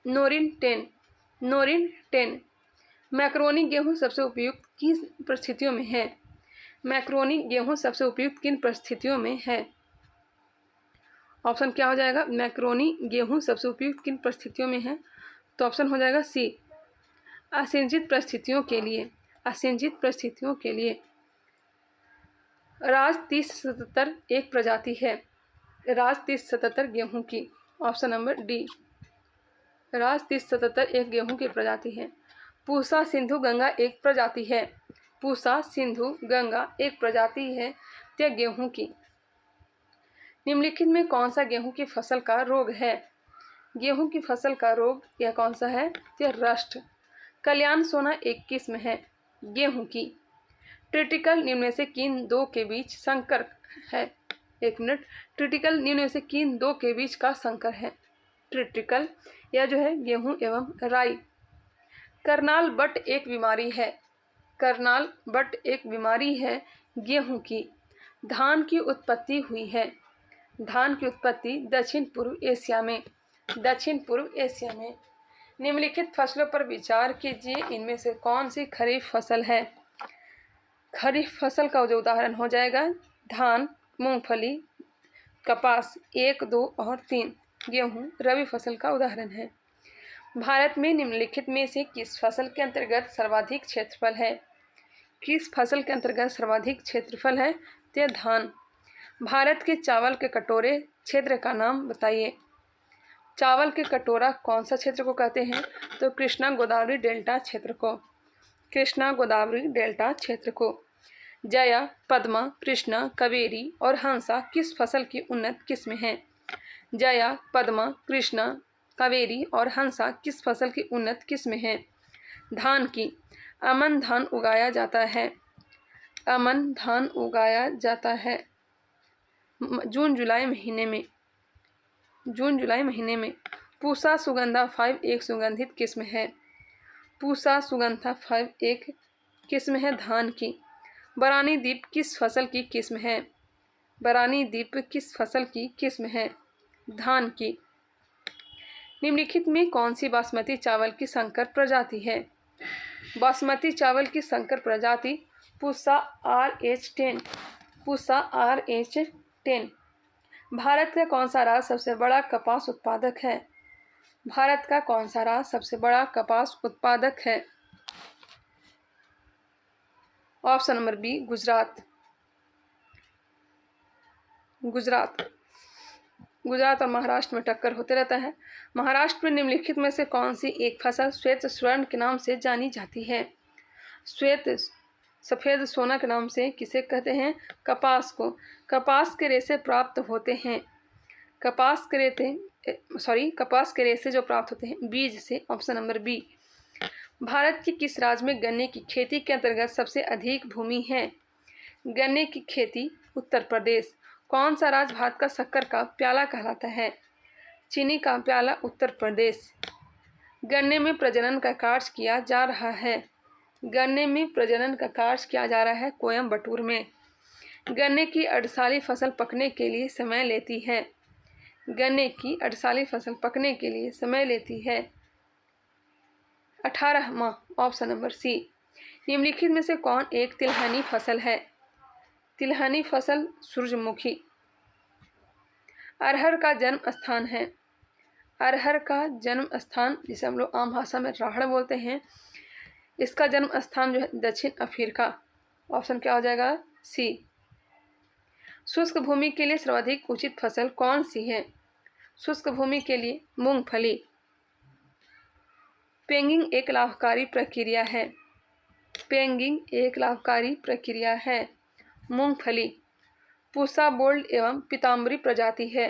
नोरिन 10। मैक्रोनी गेहूं सबसे उपयुक्त किन परिस्थितियों में है? मैक्रोनी गेहूं सबसे उपयुक्त किन परिस्थितियों में है? ऑप्शन क्या हो जाएगा? मैक्रोनी गेहूं सबसे उपयुक्त किन परिस्थितियों में है? तो ऑप्शन हो जाएगा सी, असिंचित परिस्थितियों के लिए। असिंचित परिस्थितियों के लिए। राज 3077 एक प्रजाति है। राज 3077 गेहूं की। Option number D. राज 3077 एक गेहूं की प्रजाति है। पूसा सिंधु गंगा एक प्रजाति है। पूसा सिंधु गंगा एक प्रजाति है यह गेहूं की। निम्नलिखित में कौन सा गेहूं की फसल का रोग है? गेहूं की फसल का रोग यह कौन सा है? यह रस्ट। कल्याण सोना एक किस्म है। गेहूं की। ट्रिटिकल निम्न में से किन दो के बीच संकर है? 1 मिनट। ट्रिटिकल निम्न में से किन दो के बीच का संकर है? ट्रिटिकल यह जो है गेहूं एवं राई। करनाल बट एक बीमारी है। करनाल बट एक बीमारी है गेहूं की। धान की उत्पत्ति हुई है। धान की उत्पत्ति दक्षिण पूर्व एशिया में। दक्षिण पूर्व एशिया में। निम्नलिखित फसलों पर विचार कीजिए, इनमें से कौन सी खरीफ फसल है? खरीफ फसल का जो उदाहरण हो जाएगा धान, मूंगफली, कपास 1, 2 और 3। गेहूं रबी फसल का उदाहरण है। भारत में निम्नलिखित में से किस फसल के अंतर्गत सर्वाधिक क्षेत्रफल है? किस फसल के अंतर्गत सर्वाधिक क्षेत्रफल है? तो धान। भारत के चावल के कटोरे क्षेत्र का नाम बताइए। चावल के कटोरा कौन सा क्षेत्र को कहते हैं? तो कृष्णा गोदावरी डेल्टा क्षेत्र को। कृष्णा गोदावरी डेल्टा क्षेत्र को। जया, पद्मा, कृष्णा, कावेरी और हंसा किस फसल की उन्नत किस्में हैं? जया, पद्मा, कृष्णा, कावेरी और हंसा किस फसल की उन्नत किस्में हैं? धान की। अमन धान उगाया जाता है। अमन धान उगाया जाता है जून जुलाई महीने में। जून जुलाई महीने में। पूसा सुगंधा 5 एक सुगंधित किस्म है। पूसा सुगंधा 5 एक किस्म है धान की। बरानी दीप किस फसल की किस्म है? बरानी दीप किस फसल की किस्म है? धान की। निम्नलिखित में कौन सी बासमती चावल की संकर प्रजाति है? बासमती चावल की संकर प्रजाति पूसा RH10। पूसा RH10। भारत का कौन सा राज्य सबसे बड़ा कपास उत्पादक है? भारत का कौन सा राज्य सबसे बड़ा कपास उत्पादक है? Option number B Gujarat. Gujarat. Gujarat और महाराष्ट्र में टक्कर होते रहता है। महाराष्ट्र में निम्नलिखित में से कौन सी एक फसल श्वेत स्वर्ण के नाम से जानी जाती है? श्वेत सफ़ेद सोना के नाम से किसे कहते हैं? कपास को। कपास के रेशे प्राप्त होते हैं। कपास के रेशे जो प्राप्त होते हैं बीज से। Option number B. भारत के किस राज्य में गन्ने की खेती के अंतर्गत सबसे अधिक भूमि है? गन्ने की खेती उत्तर प्रदेश। कौन सा राज्य भारत का शक्कर का प्याला कहलाता है? चीनी का प्याला उत्तर प्रदेश। गन्ने में प्रजनन का कार्य किया जा रहा है। गन्ने में प्रजनन का कार्य किया जा रहा है कोयम्बटूर में। गन्ने की अर्धसाली फसल पकने के लिए समय लेती है। गन्ने की अर्धसाली फसल पकने के लिए समय लेती है 18 माह। Option number C. निम्नलिखित में से कौन एक तिलहनी फसल है? तिलहनी फसल सूरजमुखी। अरहर का जन्म स्थान है। अरहर का जन्म स्थान जिसे हम लोग आम भाषा में राहड़ बोलते हैं, इसका जन्म स्थान जो है दक्षिण अफ्रीका। ऑप्शन क्या हो जाएगा? सी। शुष्क भूमि के लिए सर्वाधिक उचित फसल कौन सी है? शुष्क भूमि के लिए मूंगफली। पेंगिंग एक लाभकारी प्रक्रिया है। पेंगिंग एक लाभकारी प्रक्रिया है। मूंगफली। पूसा बोल्ड एवं पीताम्बरी प्रजाति है।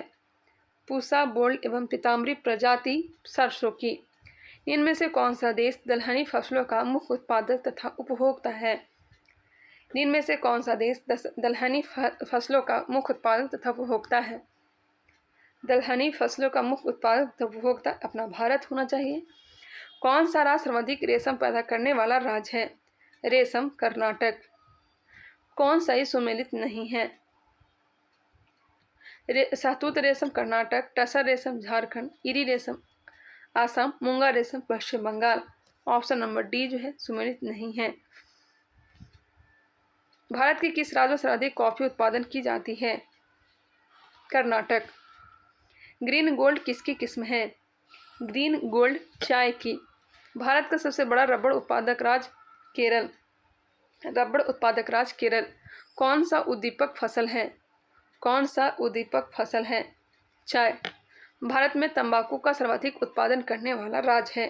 पूसा बोल्ड एवं पीताम्बरी प्रजाति सरसों की। इनमें से कौन सा देश दलहनी फसलों का मुख्य उत्पादक तथा उपभोक्ता है? इनमें से कौन सा देश दलहनी फसलों का मुख्य उत्पादक तथा उपभोक्ता है? दलहनी फसलों का मुख्य उत्पादक तथा उपभोक्ता अपना भारत होना चाहिए। कौन सा राज्य सर्वाधिक रेशम पैदा करने वाला राज्य है? रेशम कर्नाटक। कौन सा ही सुमेलित नहीं है? शहतूत रेशम कर्नाटक, टसर रेशम झारखंड, इरी रेशम आसाम, मूंगा रेशम पश्चिम बंगाल। ऑप्शन नंबर डी जो है सुमेलित नहीं है। भारत के किस राज्य में सर्वाधिक कॉफी उत्पादन की जाती है? कर्नाटक। ग्रीन गोल्ड किसकी किस्म है? ग्रीन गोल्ड चाय की। भारत का सबसे बड़ा रबड़ उत्पादक राज्य केरल। रबड़ उत्पादक राज्य केरल। कौन सा उद्दीपक फसल है? कौन सा उद्दीपक फसल है? चाय। भारत में तंबाकू का सर्वाधिक उत्पादन करने वाला राज्य है।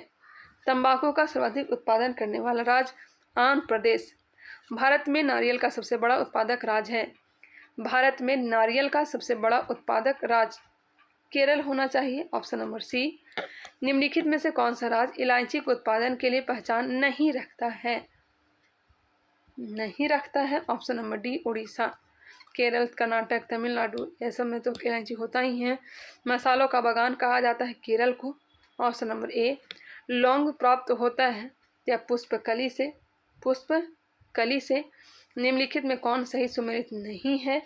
तंबाकू का सर्वाधिक उत्पादन करने वाला राज्य आंध्र प्रदेश। भारत में नारियल का सबसे बड़ा उत्पादक राज्य है। भारत में नारियल का सबसे बड़ा उत्पादक राज्य केरल होना चाहिए। Option number C. निम्नलिखित में से कौन सा राज्य इलायची के उत्पादन के लिए पहचान नहीं रखता है? नहीं रखता है? Option number D Orissa. Kerala, Karnataka, Tamil Nadu ये सब में तो इलायची होता ही है। मसालों का बागान कहा जाता है केरल को। ऑप्शन नंबर ए। लौंग प्राप्त होता है या पुष्पकली से? निम्नलिखित में कौन सही सुमेलित नहीं है?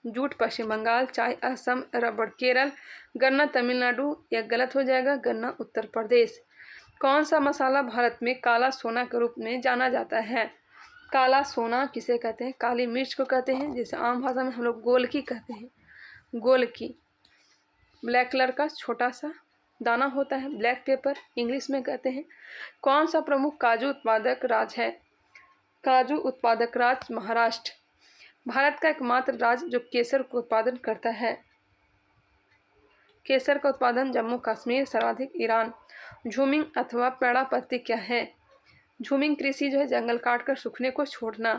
जूट पश्चिम बंगाल, चाय असम, रबड़ केरल, गन्ना तमिलनाडु या गलत हो जाएगा गन्ना उत्तर प्रदेश। कौन सा मसाला भारत में काला सोना के रूप में जाना जाता है? काला सोना किसे कहते हैं? काली मिर्च को कहते हैं, जिसे आम भाषा में हम लोग गोलकी कहते हैं। गोलकी ब्लैक कलर का छोटा सा दाना होता है, ब्लैक पेपर इंग्लिश में कहते हैं। कौन सा प्रमुख काजू उत्पादक राज्य है? काजू उत्पादक राज्य महाराष्ट्र। भारत का एकमात्र राज्य जो केसर का उत्पादन करता है। केसर का उत्पादन जम्मू कश्मीर, सर्वाधिक ईरान। झूमिंग अथवा पेड़ा पत्ती क्या है? झूमिंग कृषि जो है जंगल काटकर सूखने को छोड़ना।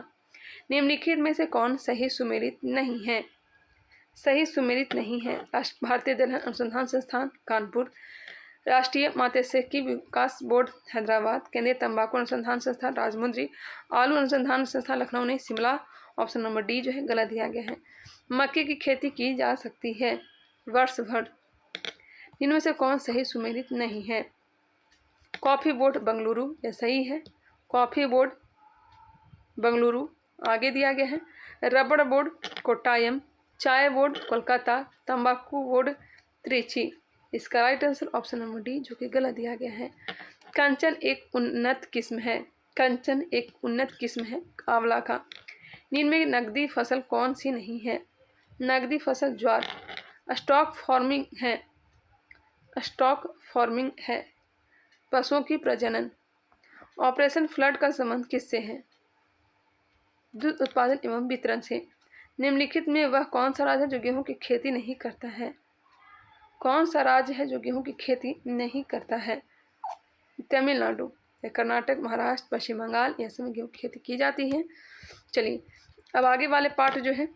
निम्नलिखित में से कौन सही सुमेलित नहीं है? सही सुमेलित नहीं है। भारतीय दलहन अनुसंधान संस्थान कानपुर, राष्ट्रीय मात्स्यिकी विकास बोर्ड हैदराबाद, केंद्रीय तंबाकू अनुसंधान संस्थान राजमुंद्री, आलू अनुसंधान संस्थान लखनऊ ने शिमला। ऑप्शन नंबर डी जो है गलत दिया गया है। मक्के की खेती की जा सकती है वर्ष भर। इनमें से कौन सही सुमेलित नहीं है? कॉफ़ी बोर्ड बेंगलुरु यह सही है। कॉफ़ी बोर्ड बेंगलुरु आगे दिया गया है। रबड़ बोर्ड कोट्टायम, चाय बोर्ड कोलकाता, तंबाकू बोर्ड त्रिची। इसका right answer option number D जो कि गलत दिया गया है। कंचन एक उन्नत किस्म है। कंचन एक उन्नत किस्म है आंवला का। इनमें नकदी फसल कौन सी नहीं है? नकदी फसल ज्वार। स्टॉक फार्मिंग है। पशुओं की प्रजनन। ऑपरेशन फ्लड का संबंध किससे है? दूध उत्पादन एवं वितरण से। निम्नलिखित में वह कौन सा राज्य है जो गेहूं की खेती नहीं करता है? कौन सा राज्य है जो गेहूं की खेती नहीं करता है? तमिलनाडु, कर्नाटक, महाराष्ट्र, पश्चिम बंगाल ये सब में गेहूं की खेती की जाती है। चलिए अब आगे वाले पार्ट जो है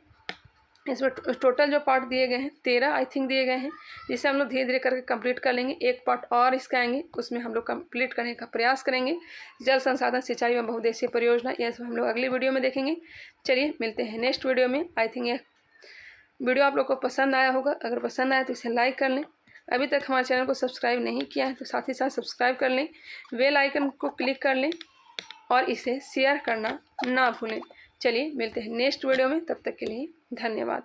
इसमें टोटल जो पार्ट दिए गए हैं 13 आई थिंक दिए गए हैं, जिसे हम लोग धीरे धीरे करके कंप्लीट कर लेंगे। एक पार्ट और इसका आएंगे, उसमें हम लोग कंप्लीट करने का प्रयास करेंगे। जल संसाधन सिंचाई व बहुउद्देशीय परियोजना यह सब हम लोग अगली वीडियो में देखेंगे। चलिए मिलते हैं नेक्स्ट वीडियो में। आई थिंक यह वीडियो आप लोग को पसंद आया होगा। अगर पसंद आया तो इसे लाइक कर लें। अभी तक हमारे चैनल को सब्सक्राइब नहीं किया है तो साथ ही साथ सब्सक्राइब कर लें, बेल आइकन को क्लिक कर लें और इसे शेयर करना ना भूलें। चलिए मिलते हैं नेक्स्ट वीडियो में, तब तक के लिए धन्यवाद।